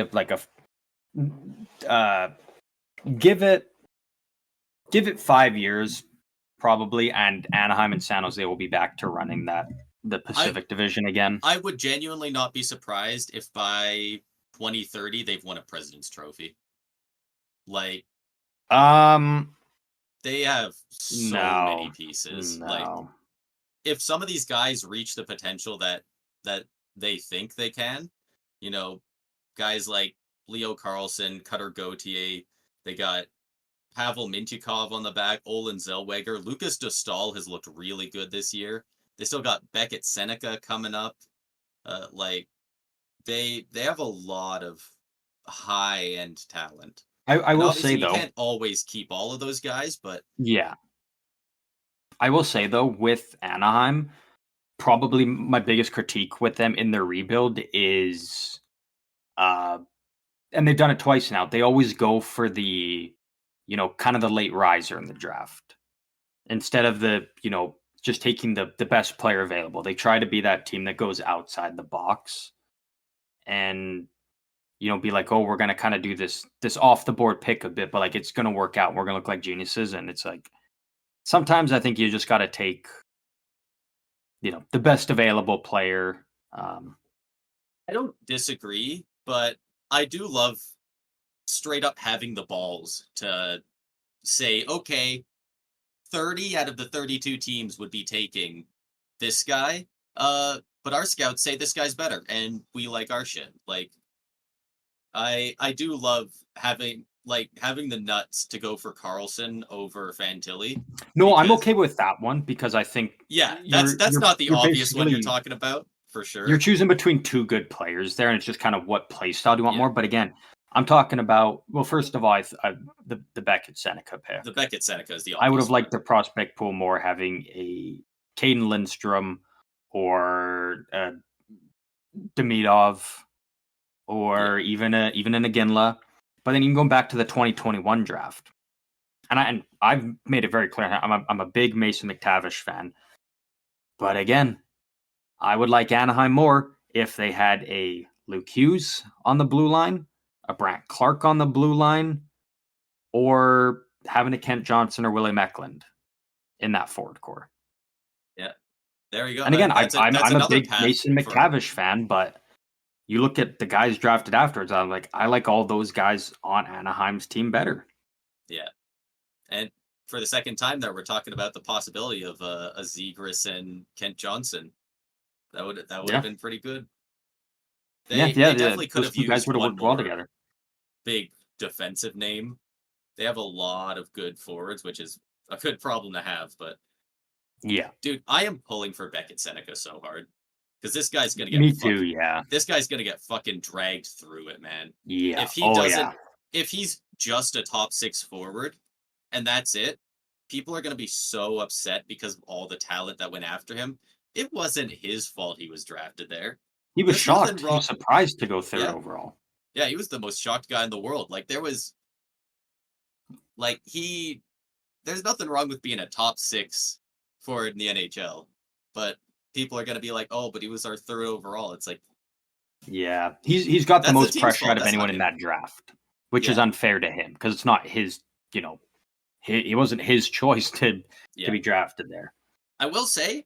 give it 5 years. probably, and Anaheim and San Jose will be back to running the Pacific Division again. I would genuinely not be surprised if by 2030 they've won a President's Trophy. Like, they have so many pieces. No. Like, if some of these guys reach the potential that they think they can, you know, guys like Leo Carlson, Cutter Gauthier, they got Pavel Mintyukov on the back, Olin Zellweger, Lucas Dostal has looked really good this year. They still got Beckett Seneca coming up. Like, they have a lot of high end talent. I will say you though, can't always keep all of those guys, but yeah, I will say though, with Anaheim, probably my biggest critique with them in their rebuild is, and they've done it twice now. They always go for the, kind of the late riser in the draft instead of the, just taking the best player available. They try to be that team that goes outside the box and, be like, oh, we're going to kind of do this off the board pick a bit, but like it's going to work out. We're going to look like geniuses. And it's like, sometimes I think you just got to take, the best available player. I don't disagree, but I do love straight up having the balls to say, okay, 30 out of the 32 teams would be taking this guy, but our scouts say this guy's better, and we like our shit. Like, I do love having the nuts to go for Carlson over Fantilli. No, I'm okay with that one because I think that's not the obvious one you're talking about, for sure. You're choosing between two good players there, and it's just kind of what play style do you want more. But again, I'm talking about, well, first of all, the Beckett Seneca pick. The Beckett Seneca is the obvious I would have liked the prospect pool more having a Caden Lindstrom or Demidov or even an Iginla. But then you can go back to the 2021 draft. And I've made it very clear, I'm a big Mason McTavish fan. But again, I would like Anaheim more if they had a Luke Hughes on the blue line, a Brant Clark on the blue line, or having a Kent Johnson or Willie Meckland in that forward core. Yeah, there you go. And again, I'm a big Mason McTavish fan, but you look at the guys drafted afterwards, I'm like, I like all those guys on Anaheim's team better. Yeah. And for the second time there, we're talking about the possibility of a Zegras and Kent Johnson. That would have been pretty good. They definitely could have used one more together. Big defensive name. They have a lot of good forwards, which is a good problem to have. But yeah, dude, I am pulling for Beckett Seneca so hard because this guy's gonna get this guy's gonna get fucking dragged through it, man. Yeah, if he doesn't, if he's just a top 6 forward and that's it, people are gonna be so upset because of all the talent that went after him. It wasn't his fault he was drafted there. He was shocked. He was surprised to go third overall. Yeah, he was the most shocked guy in the world. Like, there was... Like, there's nothing wrong with being a top 6 forward in the NHL. But people are going to be like, oh, but he was our 3rd overall. It's like... Yeah, he's got the most pressure out of anyone in that draft, which is unfair to him because it's not his, he wasn't his choice to be drafted there. I will say,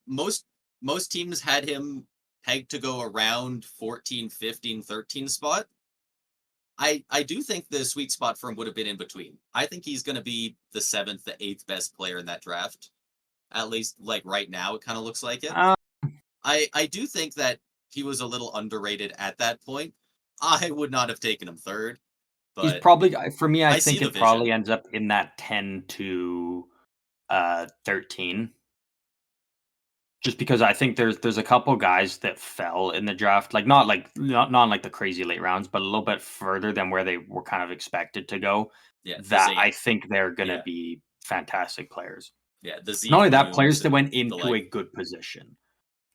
most teams had him pegged to go around 14, 15, 13 spot. I do think the sweet spot for him would have been in between. I think he's going to be the 7th, the 8th best player in that draft. At least, like, right now, it kind of looks like it. I do think that he was a little underrated at that point. I would not have taken him 3rd. But he's probably, for me, I think it probably ends up in that 10 to 13. Just because I think there's a couple guys that fell in the draft, like not like the crazy late rounds, but a little bit further than where they were kind of expected to go. Yeah, that I think they're gonna be fantastic players. Yeah, not only that, players that went into a good position,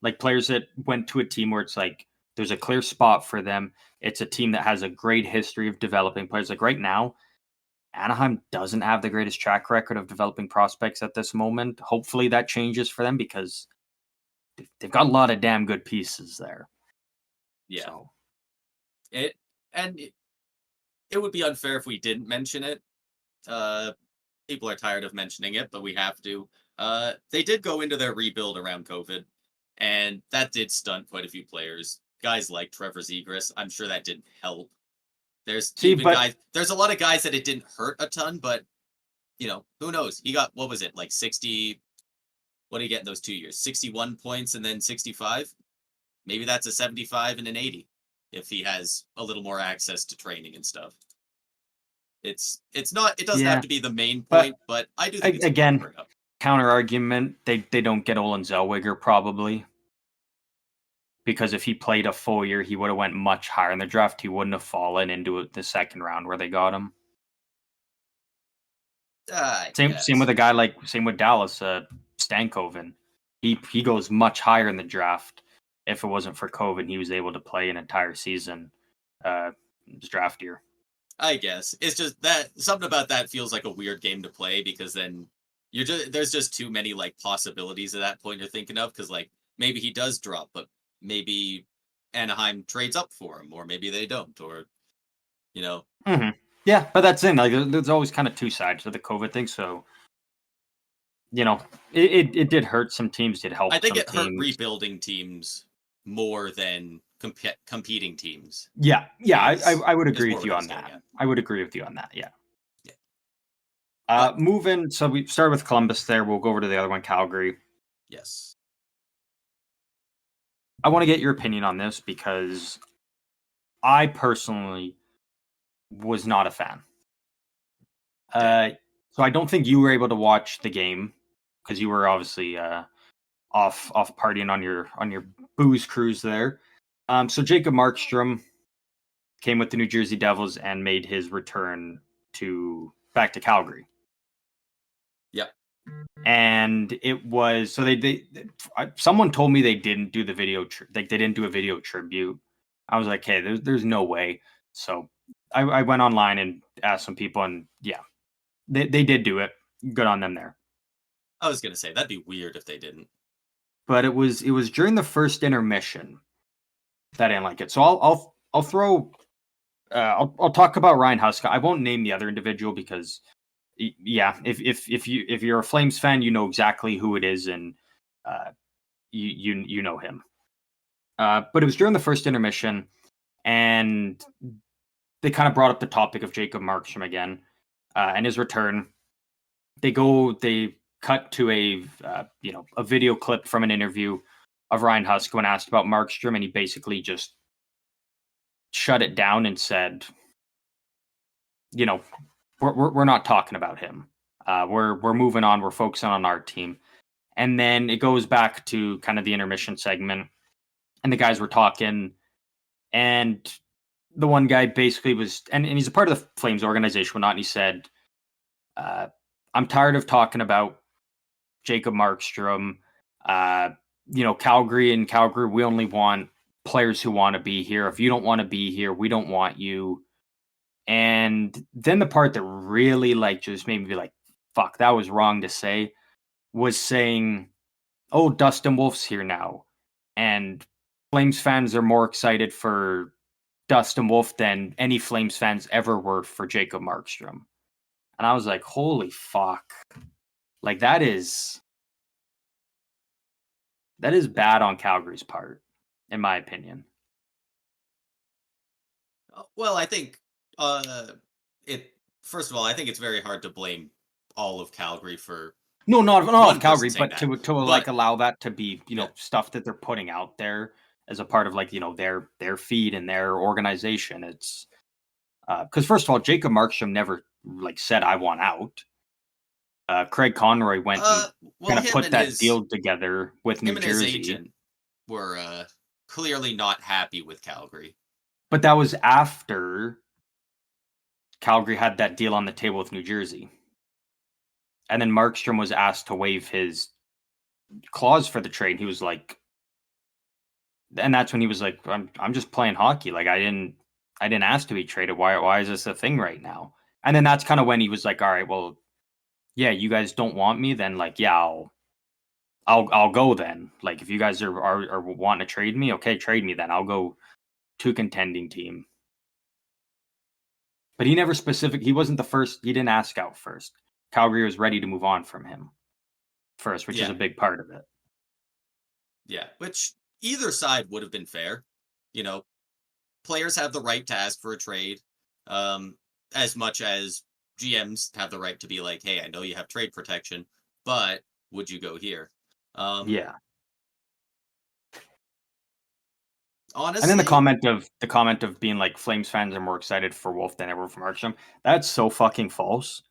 like players that went to a team where it's like there's a clear spot for them. It's a team that has a great history of developing players. Like right now, Anaheim doesn't have the greatest track record of developing prospects at this moment. Hopefully that changes for them because they've got a lot of damn good pieces there. Yeah. So. It would be unfair if we didn't mention it. people are tired of mentioning it, but we have to. They did go into their rebuild around COVID, and that did stunt quite a few players. Guys like Trevor Zegras, I'm sure that didn't help. There's a lot of guys that it didn't hurt a ton, but who knows? He got, what was it, like 60, what did he get in those 2 years? 61 points and then 65? Maybe that's a 75 and an 80 if he has a little more access to training and stuff. It doesn't have to be the main point, but I do think it's again, counter argument, they don't get Olin Zellweger probably. Because if he played a full year, he would have went much higher in the draft. He wouldn't have fallen into the second round where they got him. Same with a guy same with Dallas, Stankoven. He goes much higher in the draft. If it wasn't for COVID, he was able to play an entire season, his draft year. I guess it's just that something about that feels like a weird game to play because then there's just too many like possibilities at that point you're thinking of because like maybe he does drop, but maybe Anaheim trades up for him, or maybe they don't, or Mm-hmm. Yeah, but that's in like there's always kind of two sides to the COVID thing. So it did hurt some teams. Did help. I think it teams. Hurt rebuilding teams more than competing teams. Yeah. I would agree with you on that. I would agree with you on that. Yeah. Moving. So we started with Columbus. There, we'll go over to the other one, Calgary. Yes. I want to get your opinion on this because I personally was not a fan. So I don't think you were able to watch the game because you were obviously off partying on your booze cruise there. So Jacob Markstrom came with the New Jersey Devils and made his return back to Calgary. Yep. And it was so someone told me they didn't do the video they didn't do a video tribute. I was like, hey, there's no way. So I went online and asked some people, and yeah, they did do it. Good on them there. I was gonna say that'd be weird if they didn't. But it was during the first intermission that I didn't like it. So I'll throw I'll talk about Ryan Huska. I won't name the other individual because yeah, if you're a Flames fan, you know exactly who it is, and you know him. But it was during the first intermission, and they kind of brought up the topic of Jacob Markstrom again and his return. They cut to a video clip from an interview of Ryan Huska when asked about Markstrom, and he basically just shut it down and said, we're not talking about him. We're moving on. We're focusing on our team. And then it goes back to kind of the intermission segment, and the guys were talking, and the one guy basically was, and he's a part of the Flames organization, and he said, I'm tired of talking about Jacob Markstrom. Calgary, we only want players who want to be here. If you don't want to be here, we don't want you. And then the part that really just made me be like, fuck, that was wrong to say, was saying, oh, Dustin Wolf's here now. And Flames fans are more excited for Dustin Wolf than any Flames fans ever were for Jacob Markstrom. And I was like, holy fuck. Like that is bad on Calgary's part, in my opinion. Well, I think first of all, I think it's very hard to blame all of Calgary for not all of Calgary, but to allow that to be stuff that they're putting out there as a part of their feed and their organization. It's because first of all, Jacob Markstrom never said I want out. Craig Conroy went and kind of put that deal together with New Jersey. His agent were clearly not happy with Calgary. But that was after Calgary had that deal on the table with New Jersey. And then Markstrom was asked to waive his clause for the trade. He was like, and that's when he was like, I'm just playing hockey. Like I didn't ask to be traded. Why is this a thing right now? And then that's kind of when he was like, all right, well, yeah, you guys don't want me, then yeah, I'll go then. Like if you guys are wanting to trade me, okay, trade me then. I'll go to a contending team. But he never he wasn't the first. He didn't ask out first. Calgary was ready to move on from him first, which is a big part of it. Yeah, which either side would have been fair. Players have the right to ask for a trade, as much as GMs have the right to be like, hey, I know you have trade protection, but would you go here? Yeah. Honestly, and then the comment of being like Flames fans are more excited for Wolf than ever for Markstrom. That's so fucking false,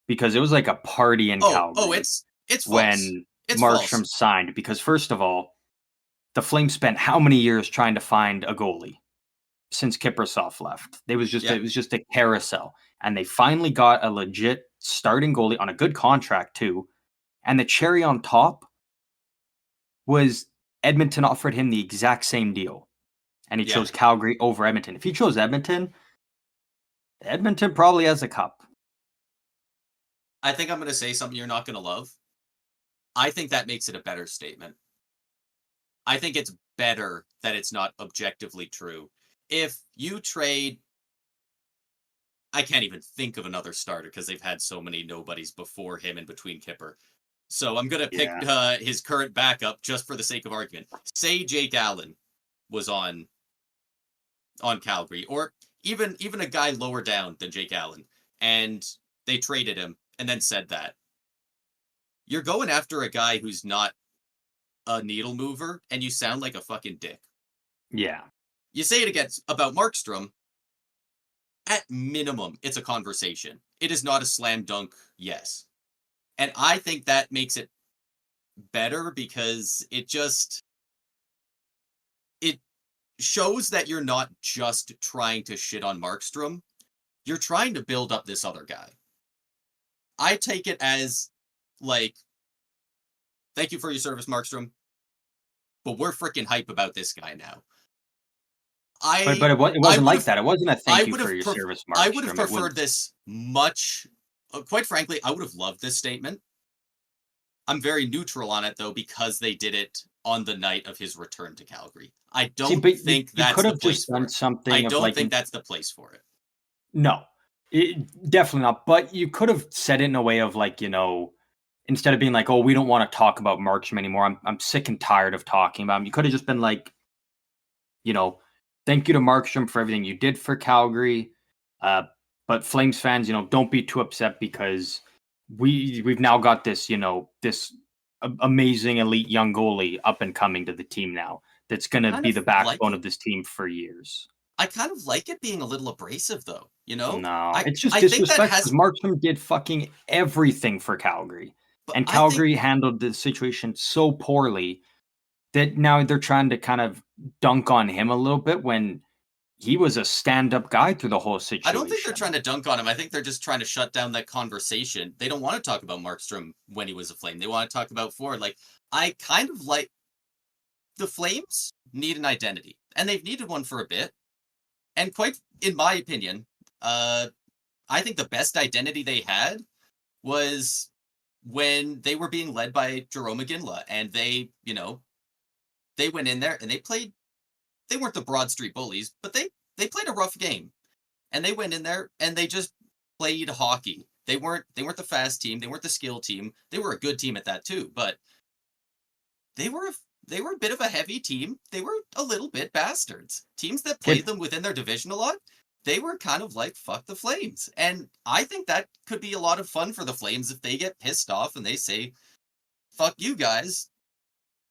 because it was like a party in Calgary it's when false. It's Markstrom false. signed. Because first of all, the Flames spent how many years trying to find a goalie since Kiprusoff left? It was just a carousel, and they finally got a legit starting goalie on a good contract too. And the cherry on top was Edmonton offered him the exact same deal, and he chose Calgary over Edmonton. If he chose Edmonton probably has a cup. I think I'm going to say something you're not going to love. I think that makes it a better statement. I think it's better that it's not objectively true. If you trade, I can't even think of another starter because they've had so many nobodies before him and between Kipper. So I'm going to pick his current backup just for the sake of argument. Say Jake Allen was on Calgary, or even a guy lower down than Jake Allen, and they traded him and then said that. You're going after a guy who's not a needle mover, and you sound like a fucking dick. Yeah. You say it again about Markstrom, at minimum, it's a conversation. It is not a slam dunk yes. And I think that makes it better because it shows that you're not just trying to shit on Markstrom. You're trying to build up this other guy. I take it as, like, thank you for your service, Markstrom, but we're freaking hype about this guy now. But it wasn't like that. It wasn't a thank you for your service, Markstrom. I would have preferred this much. Quite frankly, I would have loved this statement. I'm very neutral on it, though, because they did it on the night of his return to Calgary. I don't think that's the place for it. I don't think that's the place for it. No, definitely not. But you could have said it in a way of, like, instead of being like, oh, we don't want to talk about Markstrom anymore. I'm sick and tired of talking about him. You could have just been like, thank you to Markstrom for everything you did for Calgary. But Flames fans, don't be too upset because we've now got this, this amazing elite young goalie up and coming to the team now. That's going to be the backbone of this team for years. I kind of like it being a little abrasive, though. No, it's just disrespect because Markstrom did fucking everything for Calgary, and Calgary handled the situation so poorly that now they're trying to kind of dunk on him a little bit when he was a stand-up guy through the whole situation. I don't think they're trying to dunk on him. I think they're just trying to shut down that conversation. They don't want to talk about Markstrom when he was a Flame. They want to talk about forward. Like, I kind of like the Flames need an identity, and they've needed one for a bit. And quite, in my opinion, I think the best identity they had was when they were being led by Jarome Iginla, and they went in there and they weren't the Broad Street Bullies, but they played a rough game, and they went in there and they just played hockey. They weren't the fast team. They weren't the skill team. They were a good team at that too, but they were a bit of a heavy team. They were a little bit bastards. Teams that played them within their division a lot, they were kind of like, fuck the Flames. And I think that could be a lot of fun for the Flames if they get pissed off and they say, fuck you guys.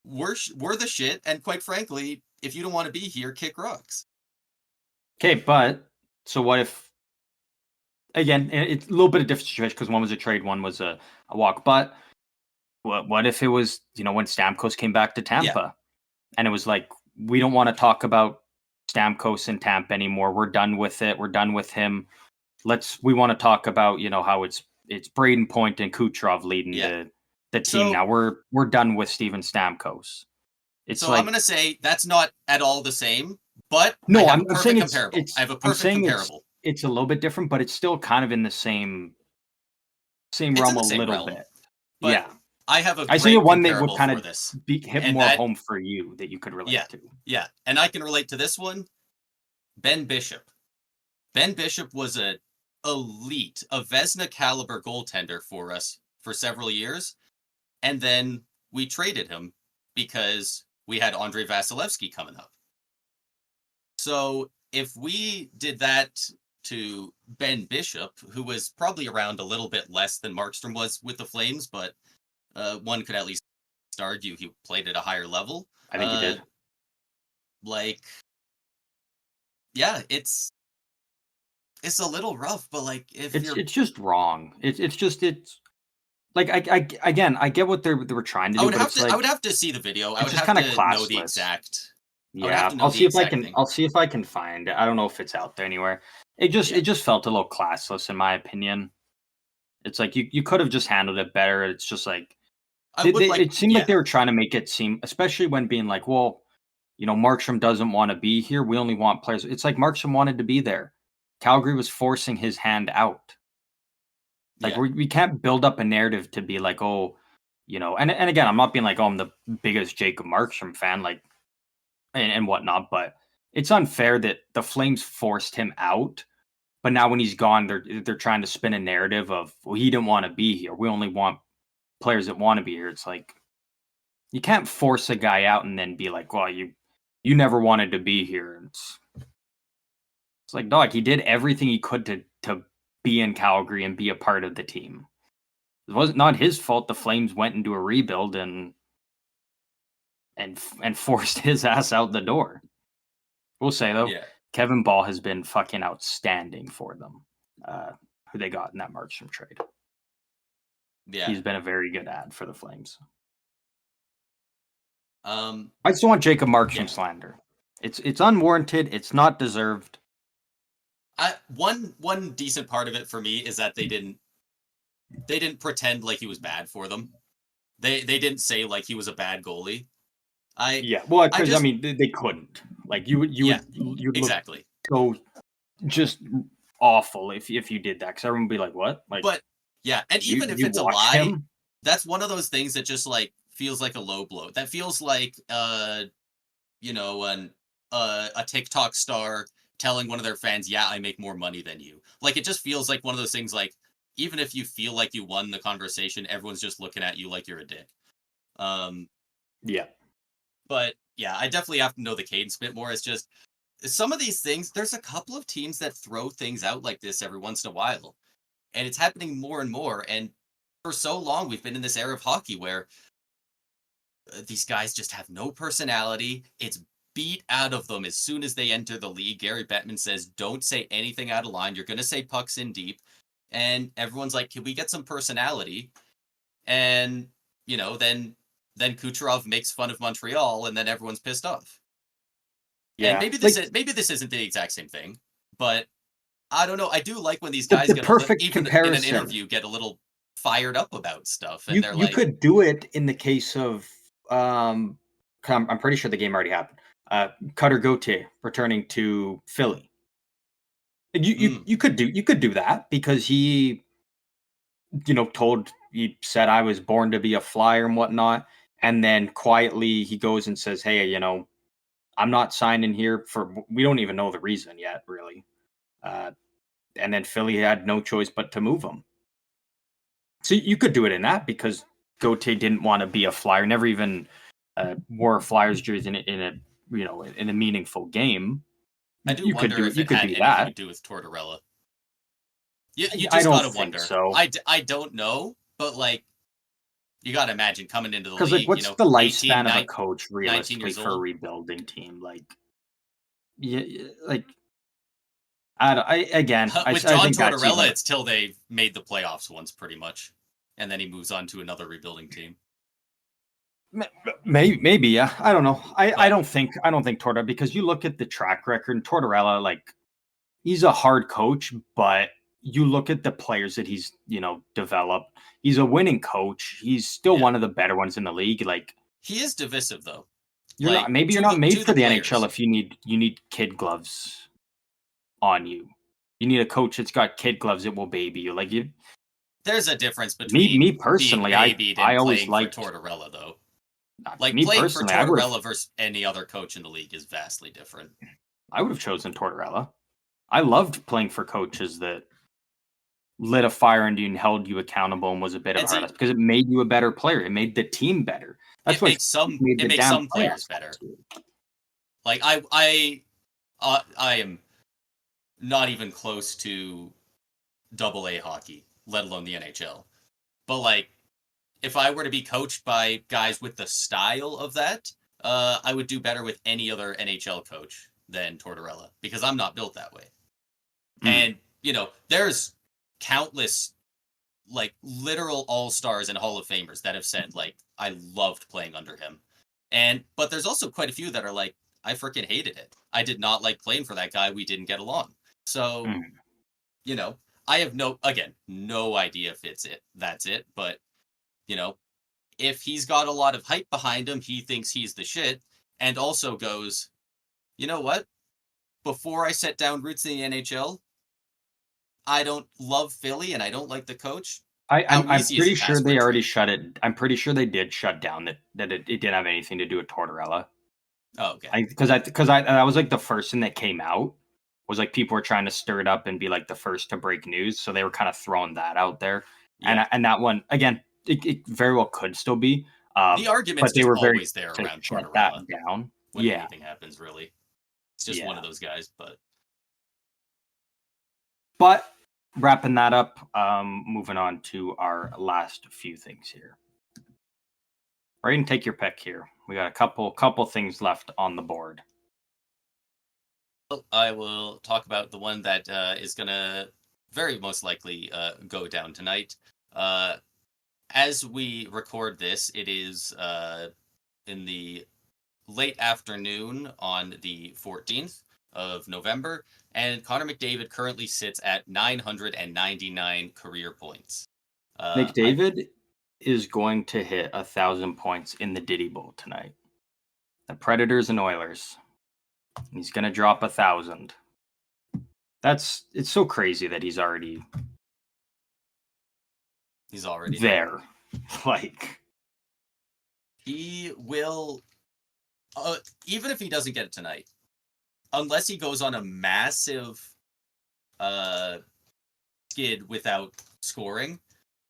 We're the shit. And quite frankly, if you don't want to be here, kick rocks. Okay, but so what if, again, it's a little bit of different situation because one was a trade, one was a walk. But what if it was, when Stamkos came back to Tampa and it was like, we don't want to talk about Stamkos in Tampa anymore. We're done with it. We're done with him. We want to talk about, how it's Braden Point and Kucherov leading the team now. We're done with Steven Stamkos. I'm going to say that's not at all the same, but no, I'm saying comparable. I have a perfect comparable. It's a little bit different, but it's still kind of in the same realm a little bit. Yeah. I have I see one that would kind of hit more home for you that you could relate to. Yeah, and I can relate to this one. Ben Bishop. Ben Bishop was a elite, a Vezina caliber goaltender for us for several years, and then we traded him because we had Andrei Vasilevsky coming up. So if we did that to Ben Bishop, who was probably around a little bit less than Markstrom was with the Flames, but one could at least argue he played at a higher level. I think he did. Like, yeah, it's a little rough, but like if it's just wrong. It's like I get what they were trying to do. I would have to see the video. I would have to know the exact. Yeah, I'll see if I can. I'll see if I can find it. I don't know if it's out there anywhere. It just felt a little classless in my opinion. It's like you could have just handled it better. It's just like it seemed like they were trying to make it seem, especially when being like, well, Markstrom doesn't want to be here. We only want players. It's like Markstrom wanted to be there. Calgary was forcing his hand out. Like we can't build up a narrative to be like, oh, and again, I'm not being like, oh, I'm the biggest Jacob Markstrom fan, like, and whatnot, but it's unfair that the Flames forced him out. But now when he's gone, they're trying to spin a narrative of, well, he didn't want to be here. We only want players that want to be here. It's like, you can't force a guy out and then be like, well, you never wanted to be here. It's like, dog, he did everything he could to be in Calgary and be a part of the team. It was not his fault the Flames went into a rebuild and forced his ass out the door. We'll say, though, Kevin Ball has been fucking outstanding for them, who they got in that Markstrom trade. Yeah. He's been a very good ad for the Flames. I just want Jacob Markstrom slander. It's unwarranted. It's not deserved. One decent part of it for me is that they didn't pretend like he was bad for them. They didn't say like he was a bad goalie. Because I mean they couldn't. Like you would exactly go just awful if you did that, because everyone would be like, what? Like, but yeah, and even if it's a lie, that's one of those things that just like feels like a low blow. That feels like a TikTok star telling one of their fans, yeah, I make more money than you. Like, it just feels like one of those things, like, even if you feel like you won the conversation, everyone's just looking at you like you're a dick. Yeah. But, yeah, I definitely have to know the cadence a bit more. It's just, some of these things, there's a couple of teams that throw things out like this every once in a while. And it's happening more and more. And for so long, we've been in this era of hockey where these guys just have no personality. It's beat out of them as soon as they enter the league. Gary Bettman says, don't say anything out of line. You're going to say pucks in deep. And everyone's like, can we get some personality? And, then Kucherov makes fun of Montreal, and then everyone's pissed off. Yeah. And maybe this isn't the exact same thing, but I don't know. I do like when these guys even in an interview get a little fired up about stuff. And you could do it in the case of, I'm pretty sure the game already happened. Cutter Gauthier returning to Philly. You could do that because he said I was born to be a flyer and whatnot, and then quietly he goes and says, hey, I'm not signing here for, we don't even know the reason yet, really. And then Philly had no choice but to move him. So you could do it in that, because Gauthier didn't want to be a flyer, never even wore a Flyers jersey in a meaningful game. I do wonder if it had anything to do with Tortorella. You just gotta wonder. So. I don't know, but like, you gotta imagine coming into the league. Because like, what's the lifespan of a coach realistically for a rebuilding team? Like, like. With John Tortorella, it's till they've made the playoffs once, pretty much, and then he moves on to another rebuilding team. Maybe, yeah. I don't know. I don't think Tortorella, because you look at the track record, and Tortorella, like, he's a hard coach, but you look at the players that he's developed. He's a winning coach. He's still one of the better ones in the league. Like, he is divisive, though. You're not made for the NHL if you need kid gloves on you. You need a coach that's got kid gloves that will baby you. Like, you. There's a difference between me personally. I always liked Tortorella, though. Like, playing for Tortorella versus any other coach in the league is vastly different. I would have chosen Tortorella. I loved playing for coaches that lit a fire under you and held you accountable and was a bit of a hard ass because it made you a better player. It made the team better. That's what it makes some players better. Like I am not even close to AA hockey, let alone the NHL. But like, if I were to be coached by guys with the style of that, I would do better with any other NHL coach than Tortorella because I'm not built that way. And there's countless like literal all-stars and Hall of Famers that have said like I loved playing under him. But there's also quite a few that are like I freaking hated it. I did not like playing for that guy. We didn't get along. So, I have no idea if that's it, but if he's got a lot of hype behind him, he thinks he's the shit and also goes, "You know what? Before I set down roots in the NHL, I don't love Philly and I don't like the coach." I'm pretty sure they already shut it. I'm pretty sure they did shut down that it didn't have anything to do with Tortorella. Oh, okay. Because I was like the first thing that came out was like people were trying to stir it up and be like the first to break news, so they were kind of throwing that out there. Yeah. And that one again, it very well could still be. The arguments they were always there around Tortorella that down when anything happens. Really, it's just one of those guys. But wrapping that up, moving on to our last few things here. Right, and take your pick here. We got a couple things left on the board. I will talk about the one that is going to very most likely go down tonight. As we record this, it is in the late afternoon on the 14th of November, and Connor McDavid currently sits at 999 career points. McDavid is going to hit 1,000 points in the Diddy Bowl tonight. The Predators and Oilers. He's going to drop 1,000. It's so crazy that he's already there. Like, he will, even if he doesn't get it tonight, unless he goes on a massive skid without scoring,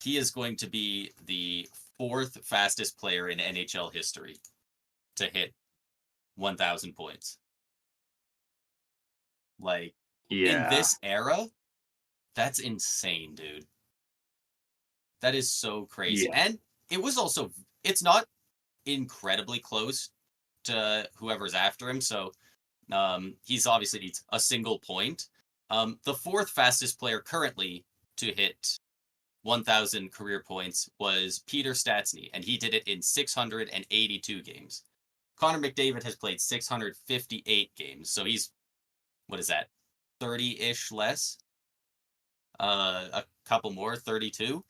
he is going to be the 4th fastest player in NHL history to hit 1,000 points. Like, in this era, that's insane, dude. That is so crazy. Yeah. And it's not incredibly close to whoever's after him, so he's obviously needs a single point. The 4th fastest player currently to hit 1,000 career points was Peter Stastny, and he did it in 682 games. Connor McDavid has played 658 games, so he's, 30-ish less? A couple more, 32.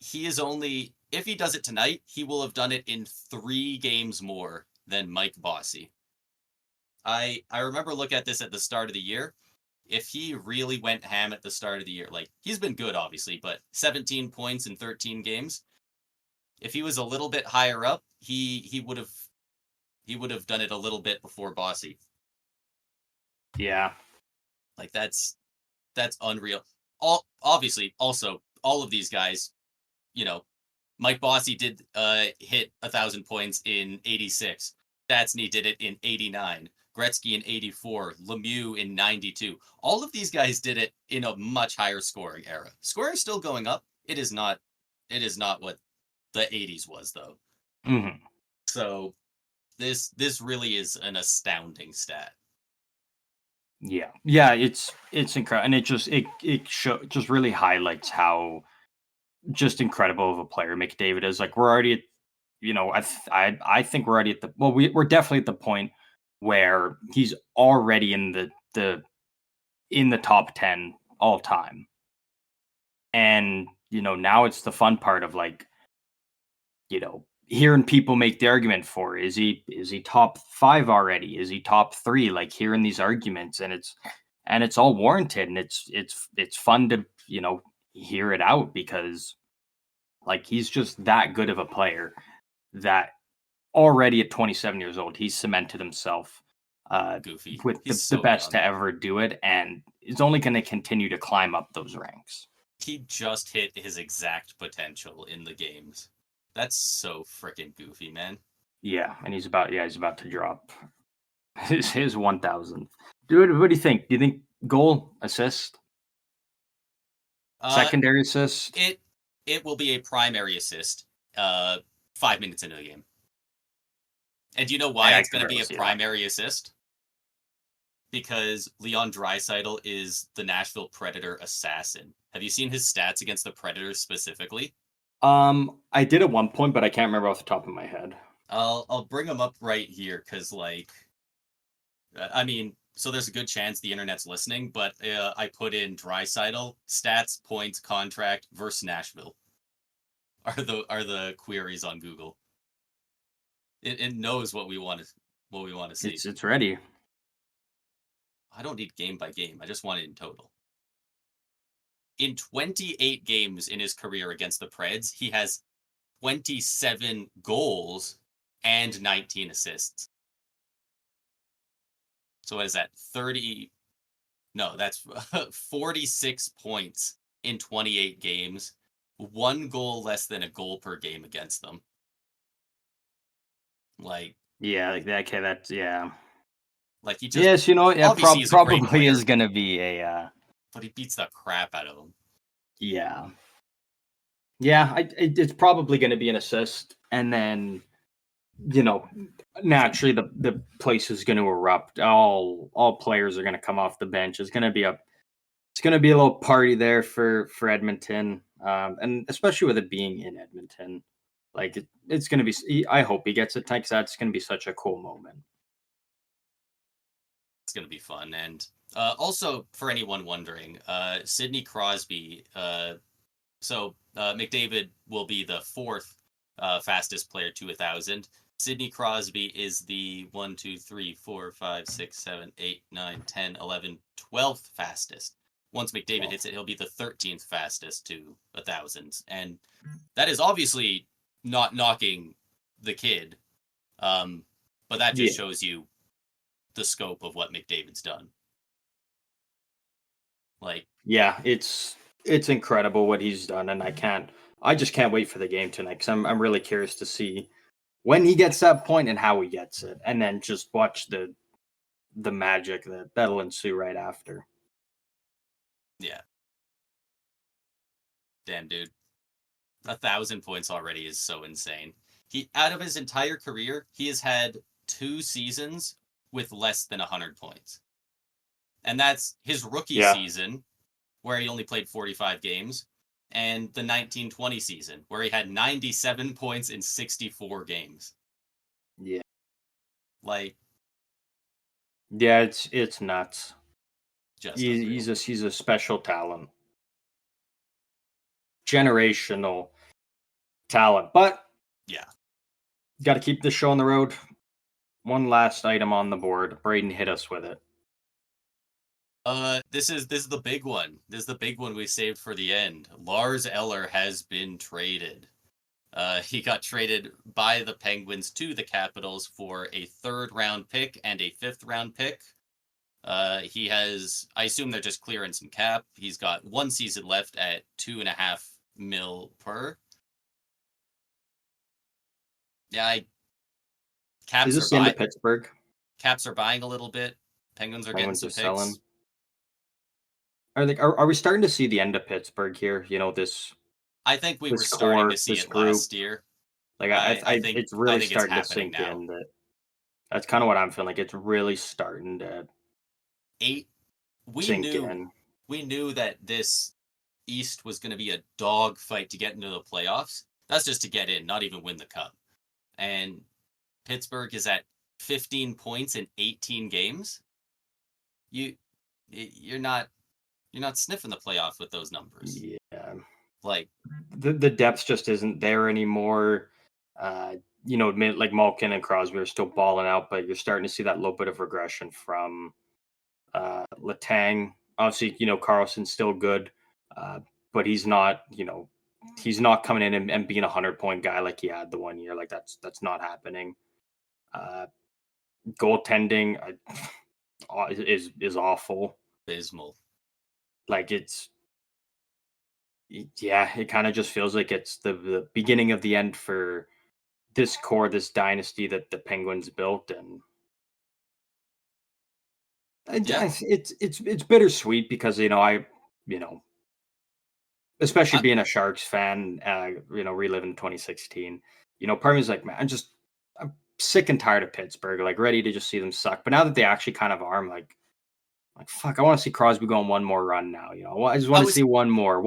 He is only, if he does it tonight, he will have done it in 3 games more than Mike Bossy. I remember looking at this at the start of the year. If he really went ham at the start of the year, like, he's been good, obviously, but 17 points in 13 games. If he was a little bit higher up, he would have done it a little bit before Bossy. Yeah. Like, that's unreal. Obviously, also, all of these guys, Mike Bossy did hit 1,000 points in 86. Stastny did it in 89. Gretzky in 84, Lemieux in 92. All of these guys did it in a much higher scoring era. Scoring is still going up. It is not what the 80s was, though. Mm-hmm. So this really is an astounding stat. Yeah, it's incredible, and it just really highlights how just incredible of a player McDavid is. Like, we're already at, I think we're already at we're definitely at the point where he's already in the top 10 all time. And, now it's the fun part of, like, hearing people make the argument for, is he top 5 already? Is he top 3? Like, hearing these arguments, and it's all warranted, and it's fun to, hear it out, because, like, he's just that good of a player that already at 27 years old, he's cemented himself Goofy. with the best to ever do it, and is only going to continue to climb up those ranks. he just hit his exact potential in the games. That's so freaking goofy, man. Yeah, and he's about to drop his 1,000th. Dude, what do you think? Do you think goal, assist, Uh, secondary assist? it will be a primary assist. 5 minutes into the game. And do you know why I it's can going to be barely a see that. primary assist? Because Leon Draisaitl is the Nashville Predator assassin. Have you seen his stats against the Predators specifically? I did at one point, but I can't remember off the top of my head. I'll bring them up right here because I mean, so there's a good chance the internet's listening, but I put in Draisaitl stats, points, contract versus Nashville are the queries on Google. It knows what we want to see. It's ready. I don't need game by game. I just want it in total. In 28 games in his career against the Preds, he has 27 goals and 19 assists. So what is that? 30? No, that's 46 points in 28 games. 1 goal less than a goal per game against them. Like, Yeah, like that. Okay, that's yeah. like he just Yes, yeah, obviously he's a great probably player, is gonna be a but he beats the crap out of him. yeah. Yeah, it's probably going to be an assist, and then naturally the place is going to erupt. All players are going to come off the bench. It's going to be a little party there for Edmonton, and especially with it being in Edmonton, like it's going to be. I hope he gets it because that's going to be such a cool moment. It's going to be fun, and also for anyone wondering, Sidney Crosby. So McDavid will be the 4th fastest player to 1,000. Sidney Crosby is the 1, 2, 3, 4, 5, 6, 7, 8, 9, 10, 11, 12th fastest. Once McDavid hits it, he'll be the 13th fastest to 1,000. And that is obviously not knocking the kid, but that just shows you the scope of what McDavid's done. Like, yeah, it's incredible what he's done, and I just can't wait for the game tonight because I'm really curious to see when he gets that point and how he gets it, and then just watch the magic that'll ensue right after. yeah. Damn, dude. 1,000 points already is so insane. He, out of his entire career, he has had 2 seasons with less than 100 points. And that's his rookie season, where he only played 45 games, and the 1920 season, where he had 97 points in 64 games. Yeah. Like, yeah, it's nuts. Just he's a special talent. Generational talent. But yeah. Got to keep this show on the road. One last item on the board. Braden, hit us with it. This is the big one. This is the big one we saved for the end. Lars Eller has been traded. He got traded by the Penguins to the Capitals for a 3rd-round pick and a 5th-round pick. He has, I assume they're just clearing some cap. He's got 1 season left at $2.5 million per. Yeah, Is this into Pittsburgh? Caps are buying a little bit. Penguins are getting some picks. Selling. Are we starting to see the end of Pittsburgh here? This. I think we were starting to see it last year. Like I think it's really starting to sink now. in. That's kind of what I'm feeling. Like it's really starting to sink in. We knew that this East was going to be a dog fight to get into the playoffs. That's just to get in, not even win the cup. And Pittsburgh is at 15 points in 18 games. You're not sniffing the playoff with those numbers. Yeah. Like the depth just isn't there anymore. Like Malkin and Crosby are still balling out, but you're starting to see that little bit of regression from Letang. Obviously, Carlson's still good, but he's not, he's not coming in and being 100-point guy like he had the one year. Like that's not happening. Goaltending is awful. Abysmal. Like it's Yeah, it kind of just feels like it's the beginning of the end for this core, this dynasty that the Penguins built, and Yeah, it's bittersweet because you know especially I, being a Sharks fan, reliving 2016. Part of me is like, man, I'm sick and tired of Pittsburgh, like ready to just see them suck. But now that they actually kind of are, I'm like fuck, I want to see Crosby go on one more run now. I just I want to was see one more.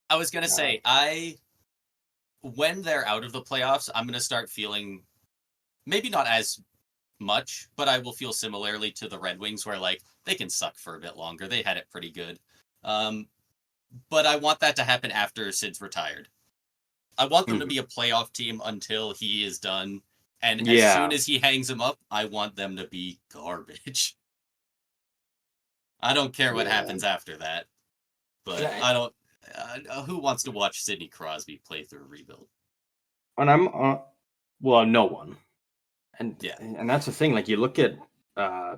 I was gonna Uh, say when they're out of the playoffs, I'm gonna start feeling maybe not as much, but I will feel similarly to the Red Wings, where like they can suck for a bit longer. They had it pretty good, um, but I want that to happen after Sid's retired. I want them to mhm. be a playoff team until he is done, and as soon Yeah, as he hangs them up, I want them to be garbage. I don't care what yeah. happens after that, but And I don't. Who wants to watch Sidney Crosby play through a rebuild? I'm well, no one, and Yeah. and that's the thing. Like you look at uh,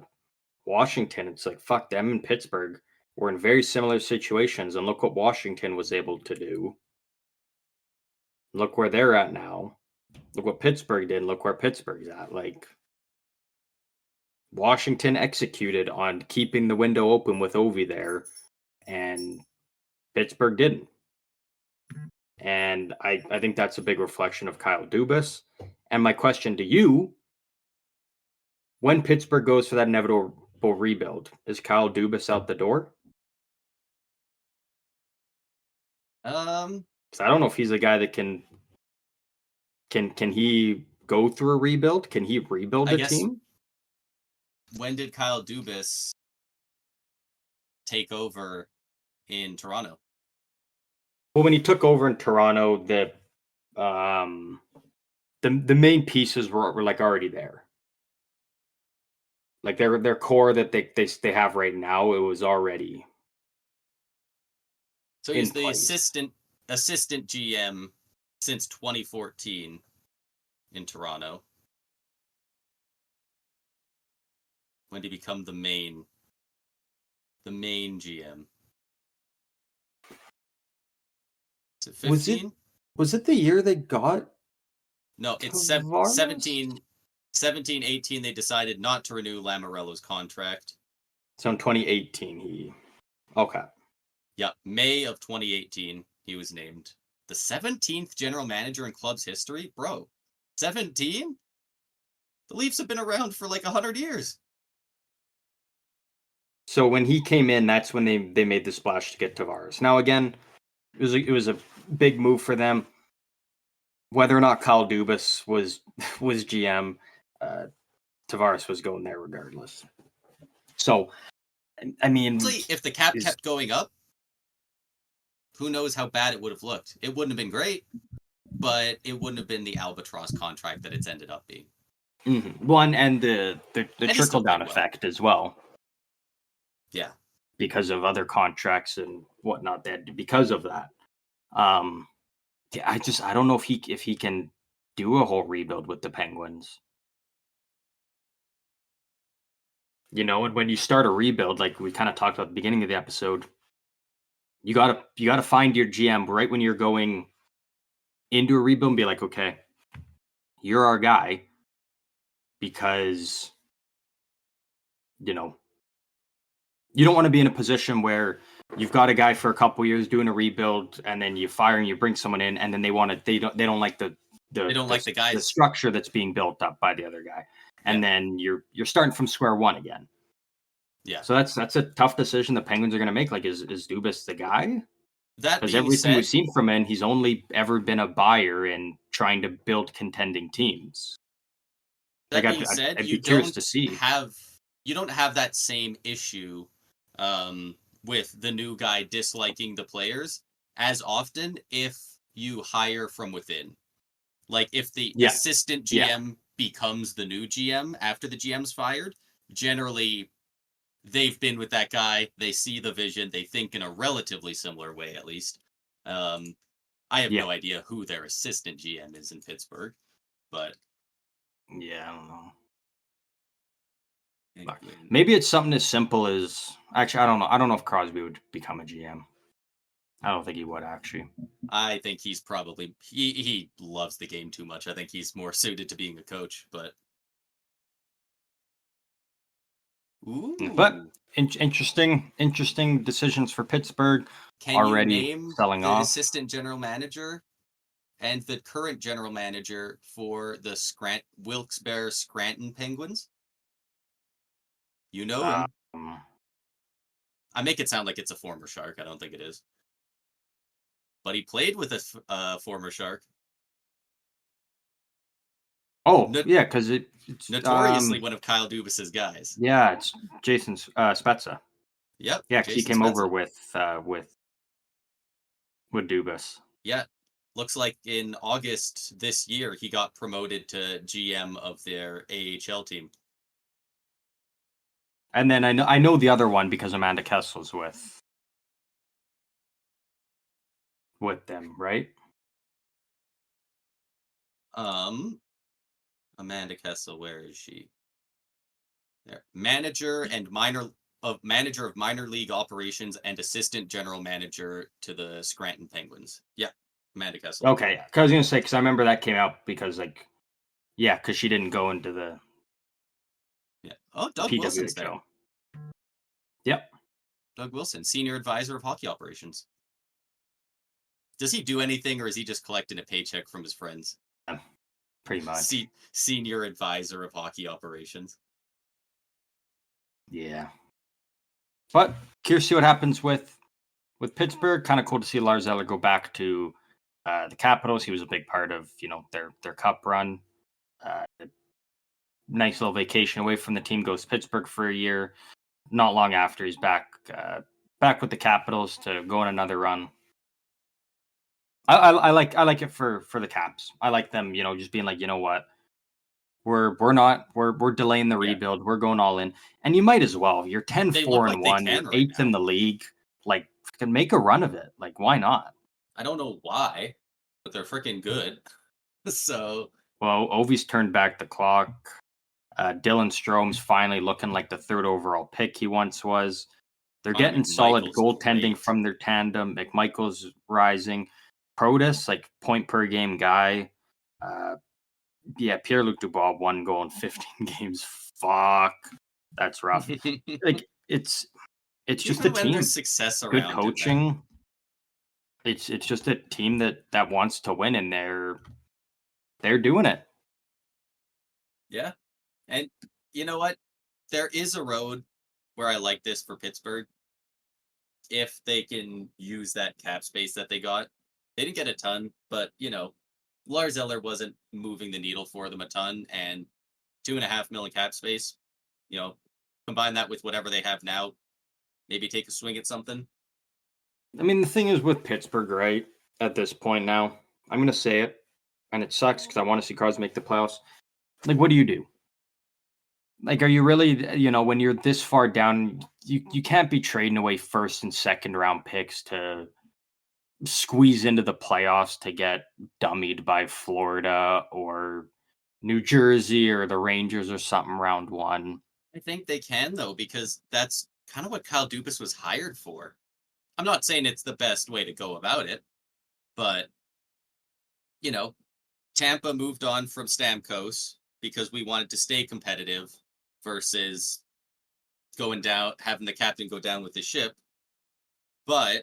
Washington, it's like fuck them and Pittsburgh were in very similar situations, and look what Washington was able to do. Look where they're at now. Look what Pittsburgh did. Look where Pittsburgh's at. Like Washington executed on keeping the window open with Ovi there, and Pittsburgh didn't. And I think that's a big reflection of Kyle Dubas. And my question to you: when Pittsburgh goes for that inevitable rebuild, is Kyle Dubas out the door? Um. 'Cause I don't know if he's a guy that can he go through a rebuild? Can he rebuild I a guess team? when did Kyle Dubas take over in Toronto? Well, when he took over in Toronto, um the main pieces were like already there. Like their core that they have right now, it was already So in he's the place. assistant GM since 2014 in Toronto. When did he become the main GM? Is it Was it 15? was it the year they got No, it's Tavares? 17, 18. They decided not to renew Lamorello's contract. So in 2018 he okay. Yep, May of 2018, he was named the 17th general manager in club's history. Bro, 17? The Leafs have been around for like 100 years. So when he came in, that's when they made the splash to get Tavares. Now again, it was a big move for them. Whether or not Kyle Dubas was GM, uh, Tavares was going there regardless. So I mean, Honestly, if the cap is kept going up, who knows how bad it would have looked. It wouldn't have been great, but it wouldn't have been the albatross contract that it's ended up being. one and the And he trickle still down played well. effect as well Yeah. because of other contracts and whatnot that because of that. Um, yeah, I don't know if he can do a whole rebuild with the Penguins. And when you start a rebuild, like we kind of talked about at the beginning of the episode, you gotta find your GM right when you're going into a rebuild and be like, okay, you're our guy because you know you don't want to be in a position where you've got a guy for a couple years doing a rebuild and then you fire and you bring someone in and then they don't like the They the don't the, like the the guys. structure that's being built up by the other guy, Yeah. and then you're starting from square one again. Yeah. So that's a tough decision the Penguins are going to make. Like, is Dubas the guy? That Because being everything we've said, seen from him, he's only ever been a buyer in trying to build contending teams. Like, that being said, I'd be curious to see. you don't have that same issue with the new guy disliking the players as often if you hire from within. Like if the Yeah, assistant yeah, GM becomes the new GM after the GM's fired, generally they've been with that guy, they see the vision, they think in a relatively similar way at least. Um, I have yeah, no idea who their assistant GM is in Pittsburgh, but yeah. I don't know. Look, Penguin. maybe it's something as simple as actually I don't know. I don't know if Crosby would become a GM. I don't think he would actually. I think he's probably he loves the game too much. I think he's more suited to being a coach, but But ooh. interesting decisions for Pittsburgh. Can you Already name selling the off. assistant general manager and the current general manager for the Wilkes-Barre Scranton Penguins? You know him. Um, I make it sound like it's a former Shark. I don't think it is. But he played with a former Shark. oh No- yeah, because it's notoriously one of Kyle Dubas's guys. yeah, it's Jason Spezza. Yep, Yeah, 'cause he Jason came over Spezza. with Dubas. Yeah, looks like in August this year he got promoted to GM of their AHL team. And then I know the other one because Amanda Kessel's with them, right? Amanda Kessel, where is she? There, manager of minor league operations and assistant general manager to the Scranton Penguins. Yeah, Amanda Kessel. Okay, because I was gonna say because I remember that came out because because she didn't go into the Yeah. Oh, Doug Wilson's there. PWHL. Yep. Doug Wilson, senior advisor of hockey operations. Does he do anything, or is he just collecting a paycheck from his friends? Pretty much. Senior advisor of hockey operations. Yeah. But curious to see what happens with Pittsburgh. Kind of cool to see Lars Eller go back to the Capitals. He was a big part of their cup run. Nice little vacation away from the team. Goes to Pittsburgh for a year. Not long after, he's back with the Capitals to go on another run. I like it for the Caps. I like them, just being like, you know what, we're delaying the rebuild. We're going all in, and you might as well. You're 10-4-1. You're eighth in the league. Like, can make a run of it. Like, why not? I don't know why, but they're freaking good. So, well, Ovi's turned back the clock. Dylan Strome's finally looking like the third overall pick he once was. They're getting solid goaltending from their tandem. McMichael's rising. Protas, like point per game guy. Pierre-Luc Dubois, 1 goal in 15 games. Fuck, that's rough. Like it's just a team. Success around good coaching. It's just a team that wants to win, and they're doing it. Yeah, and you know what? There is a road where I like this for Pittsburgh. If they can use that cap space that they got, they didn't get a ton, but Lars Eller wasn't moving the needle for them a ton, and $2.5 million cap space. Combine that with whatever they have now, maybe take a swing at something. I mean, the thing is with Pittsburgh, right? At this point now, I'm going to say it, and it sucks because I want to see Crosby make the playoffs. Like, what do you do? Like, are you really, when you're this far down, you can't be trading away first and second round picks to squeeze into the playoffs to get dummied by Florida or New Jersey or the Rangers or something round one. I think they can, though, because that's kind of what Kyle Dubas was hired for. I'm not saying it's the best way to go about it, but, Tampa moved on from Stamkos because we wanted to stay competitive versus going down, having the captain go down with the ship. But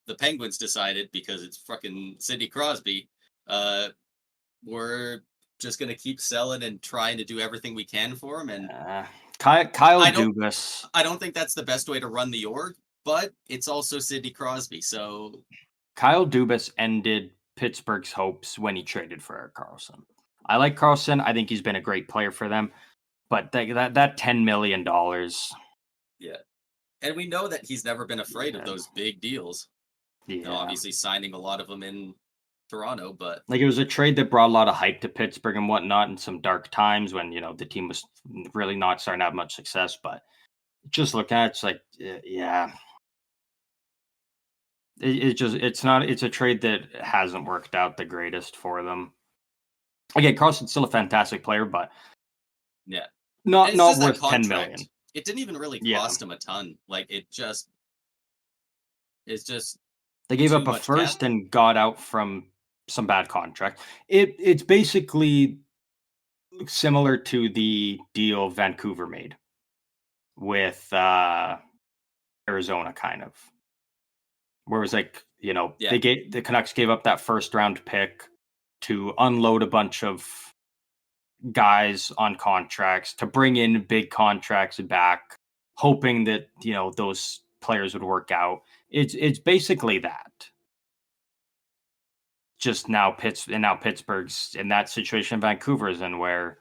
the Penguins decided, because it's fucking Sidney Crosby, we're just going to keep selling and trying to do everything we can for him. And Kyle Dubas. I don't think that's the best way to run the org, but it's also Sidney Crosby. So Kyle Dubas ended Pittsburgh's hopes when he traded for Erik Karlsson. I like Karlsson. I think he's been a great player for them. But that $10 million. Yeah. And we know that he's never been afraid of those big deals. Yeah. Obviously signing a lot of them in Toronto, but like, it was a trade that brought a lot of hype to Pittsburgh and whatnot in some dark times when, the team was really not starting to have much success. But just looking at it, it's like, yeah. It's a trade that hasn't worked out the greatest for them. Again, Karlsson's still a fantastic player, but yeah, not worth $10 million. It didn't even really cost him a ton. Like, it's just They gave too up a much cap. first and got out from some bad contract. It's basically similar to the deal Vancouver made with Arizona, kind of, where it was like, Yeah. the Canucks gave up that first round pick to unload a bunch of guys on contracts, to bring in big contracts back, hoping that those players would work out. It's basically that. Just now, Pittsburgh's in that situation. Vancouver's in, where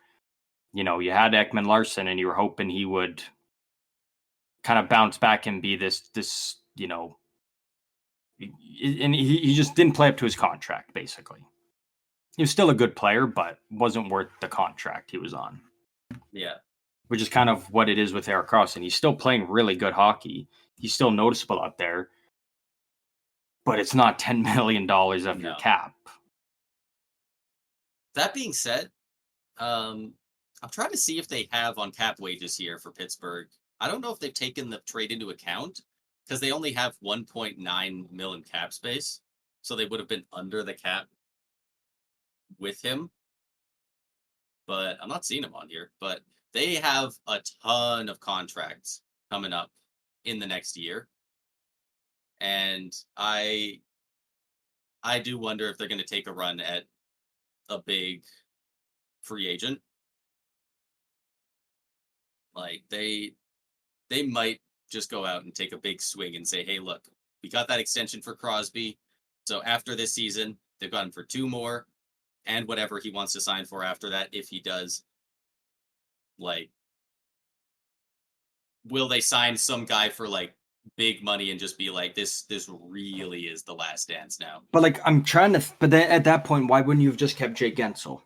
you had Ekman Larson, and you were hoping he would kind of bounce back and be this. And he just didn't play up to his contract. Basically, he was still a good player, but wasn't worth the contract he was on. Yeah. Which is kind of what it is with Erik Karlsson. He's still playing really good hockey. He's still noticeable out there, but it's not $10 million of your cap. That being said, I'm trying to see if they have on cap wages here for Pittsburgh. I don't know if they've taken the trade into account, because they only have 1.9 million cap space, so they would have been under the cap with him. But I'm not seeing him on here. But they have a ton of contracts coming up in the next year, and I do wonder if they're going to take a run at a big free agent. Like they might just go out and take a big swing and say, hey, look, we got that extension for Crosby. So after this season, they've got him for 2 more and whatever he wants to sign for after that, if he does. Like, will they sign some guy for like big money and just be like, this really is the last dance now? But like, I'm trying to, but then at that point, why wouldn't you have just kept Jake Gensel?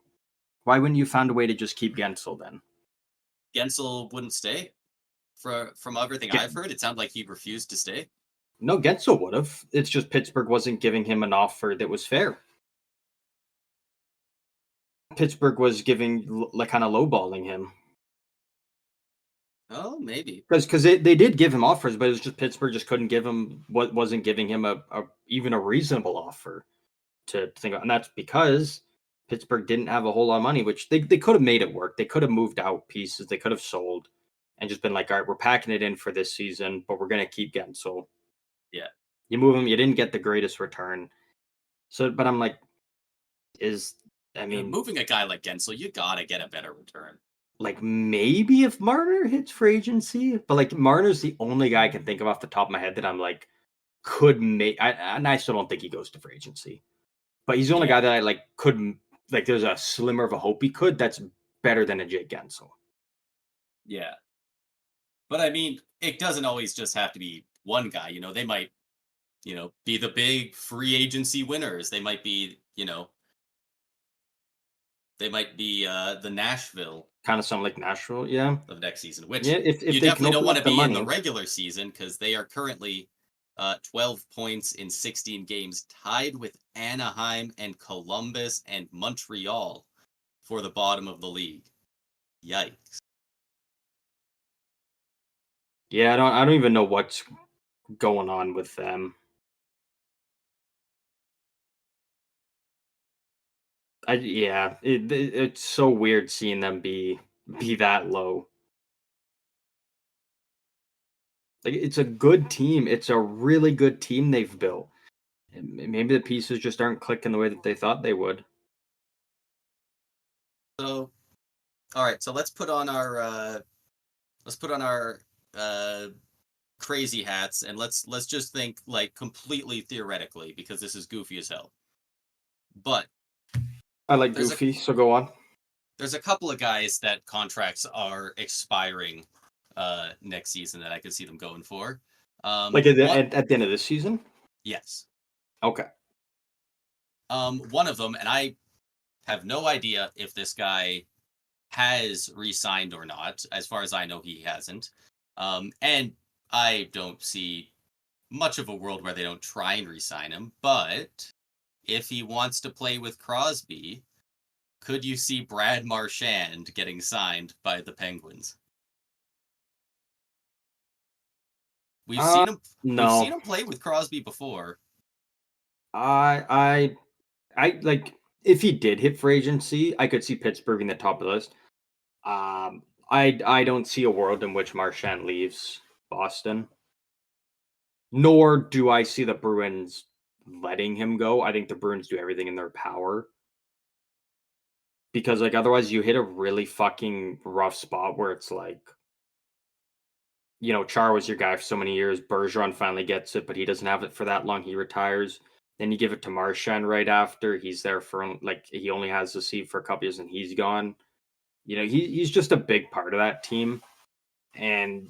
Why wouldn't you found a way to just keep Gensel then? Gensel wouldn't stay. From everything I've heard, it sounded like he refused to stay. No, Gensel would have. It's just Pittsburgh wasn't giving him an offer that was fair. Pittsburgh was giving, like, kind of lowballing him. Oh, maybe. Because they did give him offers, but it was just Pittsburgh just couldn't give him, wasn't giving him even a reasonable offer to think of. And that's because Pittsburgh didn't have a whole lot of money, which they could have made it work. They could have moved out pieces. They could have sold and just been like, all right, we're packing it in for this season, but we're going to keep Gensel. Yeah. You move him, you didn't get the greatest return. So, but I'm like, moving a guy like Gensel, you got to get a better return. Like, maybe if Marner hits free agency, but like, Marner's the only guy I can think of off the top of my head that I'm like, could make, and I still don't think he goes to free agency, but he's the only guy that I like couldn't, like, there's a slimmer of a hope he could. That's better than a Jake Gensel. Yeah. But I mean, it doesn't always just have to be one guy. They might, be the big free agency winners. They might be, the Nashville. Kind of something like Nashville, yeah. Of next season, which if you they definitely don't want to be money in the regular season, because they are currently 12 points in 16 games, tied with Anaheim and Columbus and Montreal for the bottom of the league. Yikes. Yeah, I don't even know what's going on with them. It's so weird seeing them be that low. Like, it's a good team. It's a really good team they've built. Maybe the pieces just aren't clicking the way that they thought they would. So, all right. So let's put on our crazy hats, and let's just think like completely theoretically, because this is goofy as hell. But I like goofy, so go on. There's a couple of guys that contracts are expiring next season that I could see them going for. Like at the end of this season? Yes. Okay. One of them, and I have no idea if this guy has re-signed or not. As far as I know, he hasn't. And I don't see much of a world where they don't try and re-sign him. But if he wants to play with Crosby, could you see Brad Marchand getting signed by the Penguins? We've seen him. No. We've seen him play with Crosby before. I like if he did hit free agency, I could see Pittsburgh in the top of the list. I don't see a world in which Marchand leaves Boston. Nor do I see the Bruins letting him go. I think the Bruins do everything in their power. Because like otherwise you hit a really fucking rough spot where it's like, Char was your guy for so many years. Bergeron finally gets it, but he doesn't have it for that long. He retires. Then you give it to Marchand right after. He's there for like he only has the seat for a couple years and he's gone. He's just a big part of that team. And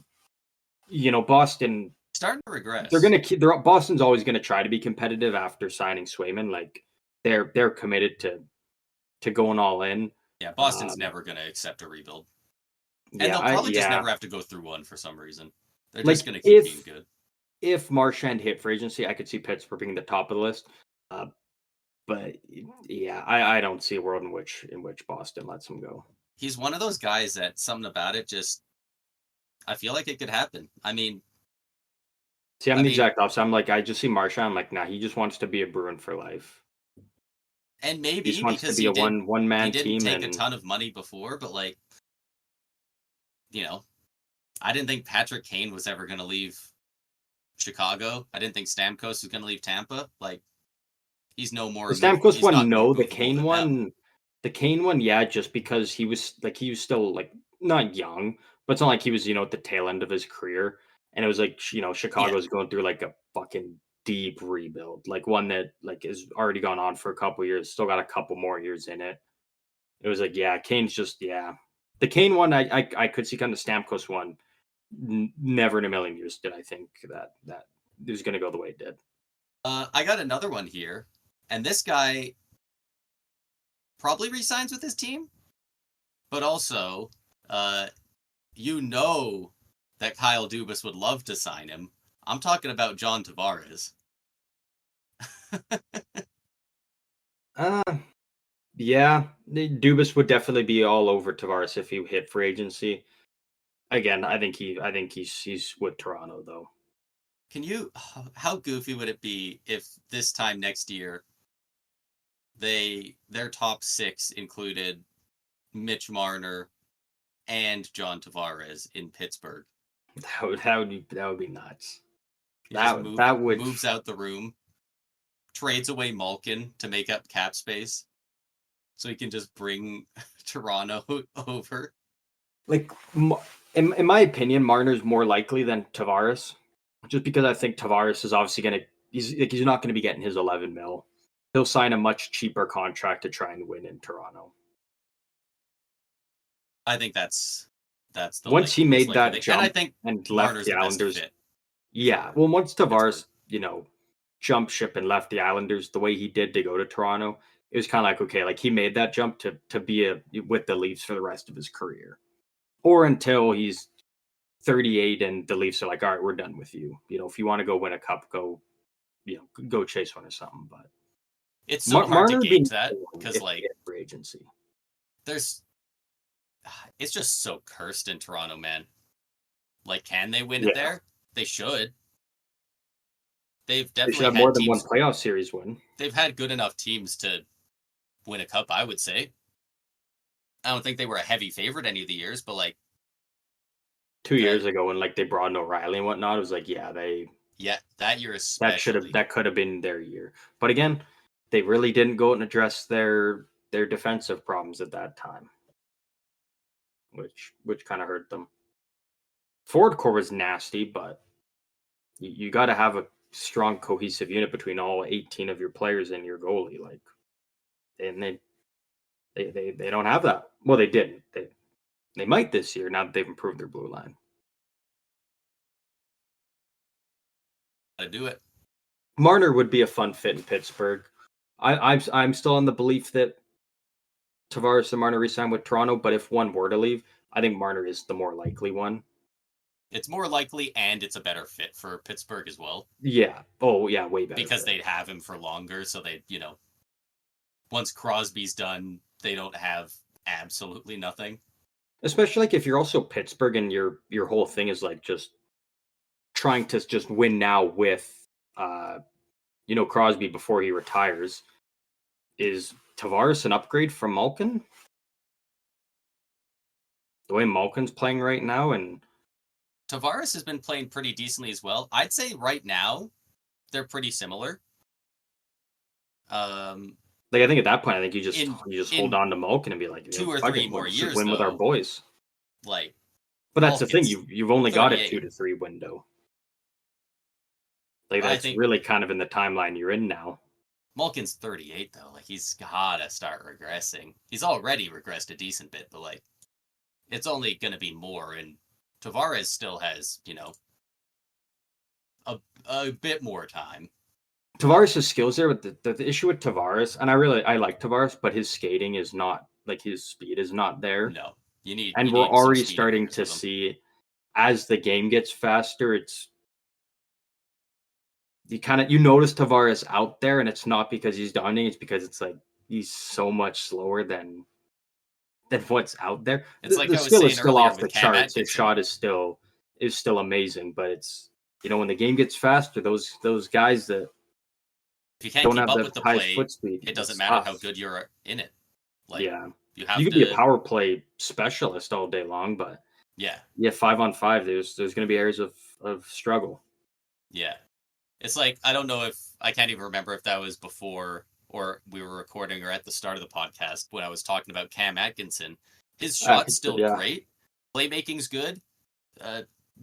Boston Starting to regress. they're gonna keep Boston's always gonna try to be competitive after signing Swayman. Like they're committed to going all in. Yeah, Boston's never gonna accept a rebuild. And Yeah, they'll probably just never have to go through one for some reason. They're just going to keep being good. If Marchand hit free agency, I could see Pittsburgh being the top of the list. But yeah, I don't see a world in which Boston lets him go. He's one of those guys that something about it just, I feel like it could happen. I mean, see, I'm the exact opposite. I'm like, I just see Marchand. I'm like, nah, he just wants to be a Bruin for life. And maybe he just wants to be a one man team. He didn't take a ton of money before, but like, I didn't think Patrick Kane was ever going to leave Chicago. I didn't think Stamkos was going to leave Tampa. Like, he's no more. The Stamkos one, no. The Kane one, yeah, just because he was still like not young, but it's not like he was, at the tail end of his career. And it was like, Chicago's going through like a fucking deep rebuild, like one that like is already gone on for a couple of years, still got a couple more years in it. It was like, yeah, Kane's just, yeah. The Kane one, I could see kind of Stamkos one. Never in a million years did I think that it was going to go the way it did. I got another one here, and this guy probably resigns with his team, but also, that Kyle Dubas would love to sign him. I'm talking about John Tavares. Yeah, Dubas would definitely be all over Tavares if he hit free agency. Again, I think he's with Toronto though. How goofy would it be if this time next year their top 6 included Mitch Marner and John Tavares in Pittsburgh? That would be nuts. That would moves out the room, trades away Malkin to make up cap space, so he can just bring Toronto over. Like, in my opinion, Marner's more likely than Tavares, just because I think Tavares is obviously he's not going to be getting his 11 mil. He'll sign a much cheaper contract to try and win in Toronto. I think that's the once he made that jump and I think and left the Islanders. Yeah, well, once Tavares, jumped ship and left the Islanders the way he did to go to Toronto, it was kind of like, okay, like he made that jump to be with the Leafs for the rest of his career, or until he's 38 and the Leafs are like, all right, we're done with you. If you want to go win a cup, go chase one or something. But it's so hard to gauge that because like free agency, it's just so cursed in Toronto, man. Like, can they win it there? They should. They've definitely had more than one playoff series win. They've had good enough teams to win a cup, I would say. I don't think they were a heavy favorite any of the years, but like 2 years ago when like they brought in O'Reilly and whatnot, it was like, that year especially. That could have been their year. But again, they really didn't go and address their defensive problems at that time, which kind of hurt them. Forward core was nasty, but you got to have a strong, cohesive unit between all 18 of your players and your goalie. Like, and they don't have that. Well, they didn't. They might this year now that they've improved their blue line. Gotta do it. Marner would be a fun fit in Pittsburgh. I'm still on the belief that Tavares and Marner resign with Toronto, but if one were to leave, I think Marner is the more likely one. It's more likely, and it's a better fit for Pittsburgh as well. Yeah. Oh, yeah, way better. Because they'd have him for longer, so they, once Crosby's done, they don't have absolutely nothing. Especially like if you're also Pittsburgh and your whole thing is like just trying to just win now with Crosby before he retires. Is Tavares an upgrade from Malkin? The way Malkin's playing right now, and Tavares has been playing pretty decently as well. I'd say right now they're pretty similar. I think at that point, I think you just hold on to Malkin and be like, 2 or 3 more years, win with our boys. Like, but that's the thing, you've only got a 2 to 3 window. Like that's really kind of in the timeline you're in now. Malkin's 38 though. Like he's gotta start regressing. He's already regressed a decent bit, but like it's only gonna be more. And Tavares still has, a bit more time. Tavares' skills there, but the issue with Tavares, and I like Tavares, but his skating is not, like his speed is not there. No, we're already starting to see, as the game gets faster, it's you notice Tavares out there, and it's not because he's dominating, it's because it's like he's so much slower than what's out there. It's like the skill is still off the charts. His shot is still amazing, but it's when the game gets faster, those guys that if you can't keep up with the play, foot speed, it doesn't matter how good you're in it. Like, you could be a power play specialist all day long, but 5-on-5, there's going to be areas of struggle. Yeah, it's like I don't know if I can't even remember if that was before or we were recording or at the start of the podcast when I was talking about Cam Atkinson. His shot's still great, playmaking's good.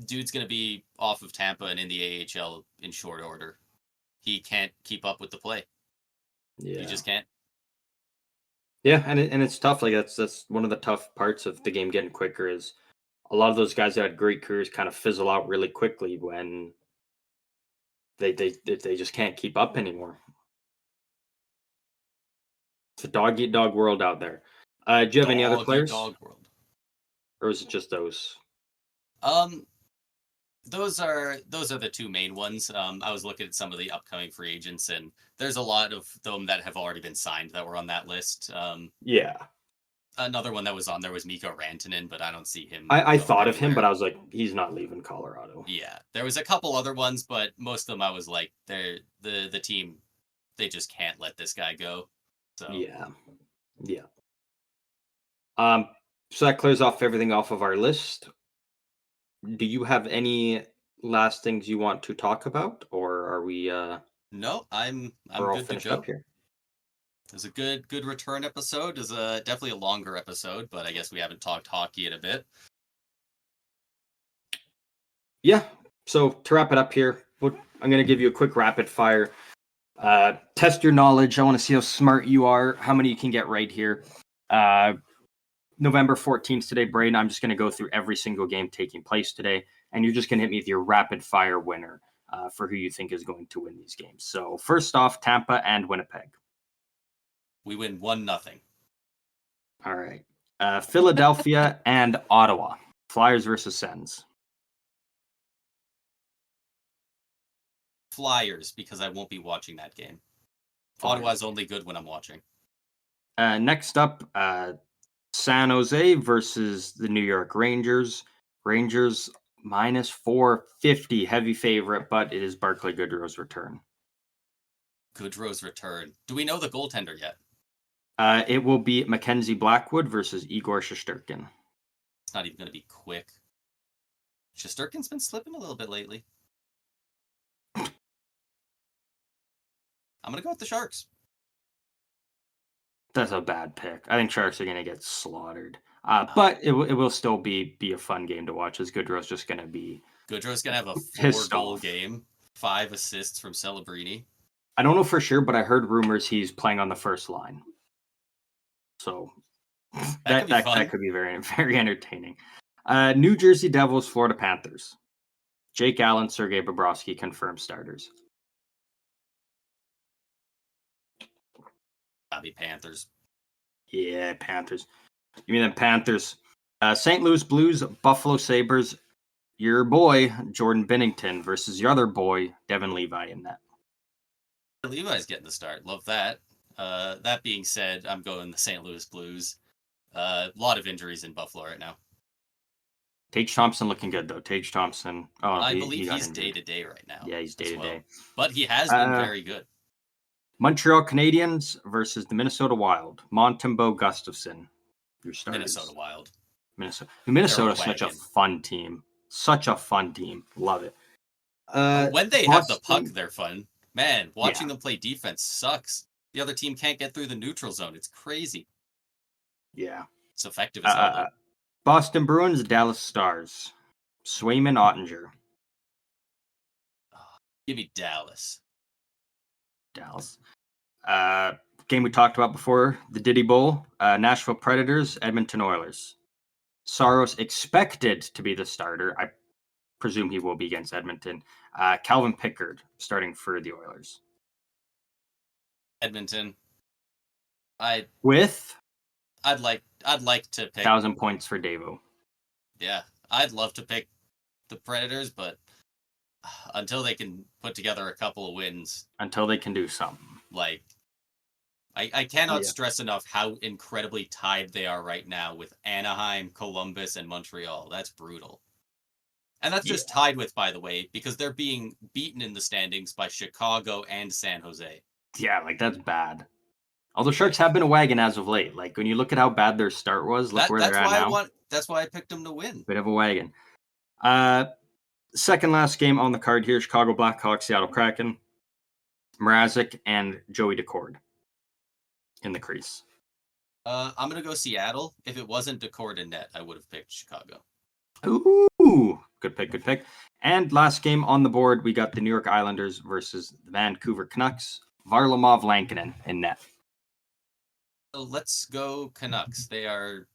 Dude's going to be off of Tampa and in the AHL in short order. He can't keep up with the play. Yeah. He just can't. Yeah, and it's tough. Like that's one of the tough parts of the game getting quicker is a lot of those guys that had great careers kind of fizzle out really quickly when they just can't keep up anymore. It's a dog-eat-dog world out there. Do you have any other players? Dog world. Or is it just those? Those are the two main ones. I was looking at some of the upcoming free agents, and there's a lot of them that have already been signed that were on that list. Another one that was on there was Mikko Rantanen, but I don't see him. I thought of him, but I was like, he's not leaving Colorado. Yeah, there was a couple other ones, but most of them I was like, they're the team. They just can't let this guy go. So yeah. So that clears off everything off of our list. Do you have any last things you want to talk about, or are we? No, I'm good to go. Here. It was a good return episode. It was definitely a longer episode, but I guess we haven't talked hockey in a bit. Yeah. So to wrap it up here, I'm going to give you a quick rapid fire. Test your knowledge. I want to see how smart you are. How many you can get right here. November 14th today, Braden. I'm just going to go through every single game taking place today, and you're just going to hit me with your rapid fire winner for who you think is going to win these games. So first off, Tampa and Winnipeg. We win 1-0. All right. Philadelphia and Ottawa. Flyers versus Sens. Flyers, because I won't be watching that game. Ottawa's only good when I'm watching. Next up, San Jose versus the New York Rangers. Rangers minus 450, heavy favorite, but it is Barclay Goodrow's return. Goodrow's return. Do we know the goaltender yet? It will be Mackenzie Blackwood versus Igor Shesterkin. It's not even going to be quick. Shesterkin's been slipping a little bit lately. I'm going to go with the Sharks. That's a bad pick. I think Sharks are going to get slaughtered. But it will still be a fun game to watch, as Goodrow's just going to be... Goodrow's going to have a 4-goal game, 5 assists from Celebrini. I don't know for sure, but I heard rumors he's playing on the first line. So that could be very, very entertaining. New Jersey Devils, Florida Panthers. Jake Allen, Sergei Bobrovsky confirmed starters. That'll be Panthers. Yeah, Panthers. You mean the Panthers? St. Louis Blues, Buffalo Sabres. Your boy, Jordan Binnington, versus your other boy, Devin Levi in net. Levi's getting the start. Love that. That being said, I'm going the St. Louis Blues. A lot of injuries in Buffalo right now. Tage Thompson looking good, though. Tage Thompson. I believe he's day-to-day right now. Yeah, he's day-to-day. But he has been very good. Montreal Canadiens versus the Minnesota Wild. Montembeault, Gustafsson. Your starters. Minnesota Wild. Minnesota is such a fun team. Such a fun team. Love it. When they have the puck, they're fun. Man, watching them play defense sucks. The other team can't get through the neutral zone. It's crazy. Yeah. It's effective as hell. Boston Bruins, Dallas Stars. Swayman, Ottinger. Give me Dallas. Game we talked about before, the Diddy Bowl. Nashville Predators, Edmonton Oilers. Saros expected to be the starter. I presume he will be against Edmonton. Calvin Pickard starting for the Oilers. Edmonton. I'd like to pick 1,000 points for Davo. Yeah, I'd love to pick the Predators, but until they can put together a couple of wins, until they can do something, like I cannot stress enough how incredibly tied they are right now with Anaheim, Columbus, and Montreal. That's brutal. And that's just tied with, by the way, because they're being beaten in the standings by Chicago and San Jose. Yeah, like that's bad. Although Sharks have been a wagon as of late. Like when you look at how bad their start was, look where they're at now. That's why I picked them to win. Bit of a wagon. Second last game on the card here: Chicago Blackhawks, Seattle Kraken. Mrazek and Joey Decord in the crease. I'm gonna go Seattle. If it wasn't Decord and net, I would have picked Chicago. Ooh, good pick. And last game on the board, we got the New York Islanders versus the Vancouver Canucks. Varlamov, Lankinen in net. So let's go Canucks. They are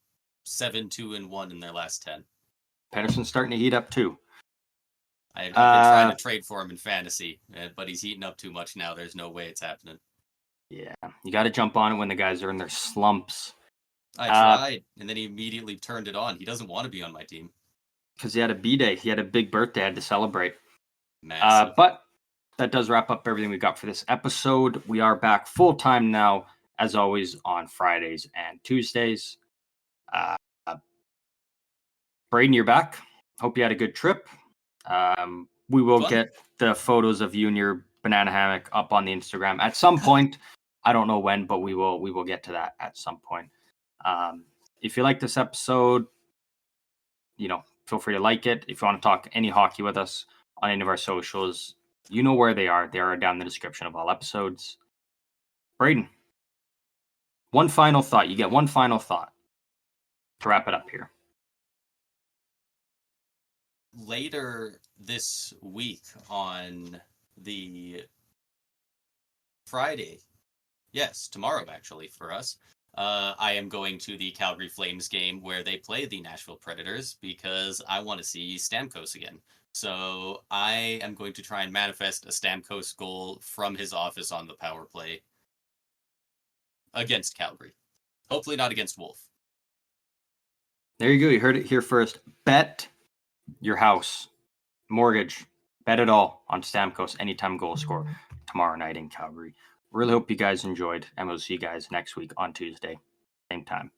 7-2-1 in their last 10. Pedersen's starting to heat up too. I've been trying to trade for him in fantasy, but he's heating up too much now. There's no way it's happening. Yeah, you got to jump on it when the guys are in their slumps. I tried, and then he immediately turned it on. He doesn't want to be on my team. Because he had a B-day. He had a big birthday. Had to celebrate. Massive. But that does wrap up everything we got for this episode. We are back full-time now, as always, on Fridays and Tuesdays. Braden, you're back. Hope you had a good trip. We will get the photos of you in your banana hammock up on the Instagram at some point. I don't know when, but we will get to that at some point. If you like this episode, feel free to like it. If you want to talk any hockey with us on any of our socials, you know where they are. They are down in the description of all episodes. Braden, one final thought. You get one final thought to wrap it up here. Later this week on the Friday, yes, tomorrow actually for us, I am going to the Calgary Flames game where they play the Nashville Predators because I want to see Stamkos again. So I am going to try and manifest a Stamkos goal from his office on the power play against Calgary. Hopefully not against Wolf. There you go. You heard it here first. Bet your house, mortgage, bet it all on Stamkos anytime goal score tomorrow night in Calgary. Really hope you guys enjoyed, and we'll see you guys next week on Tuesday, same time.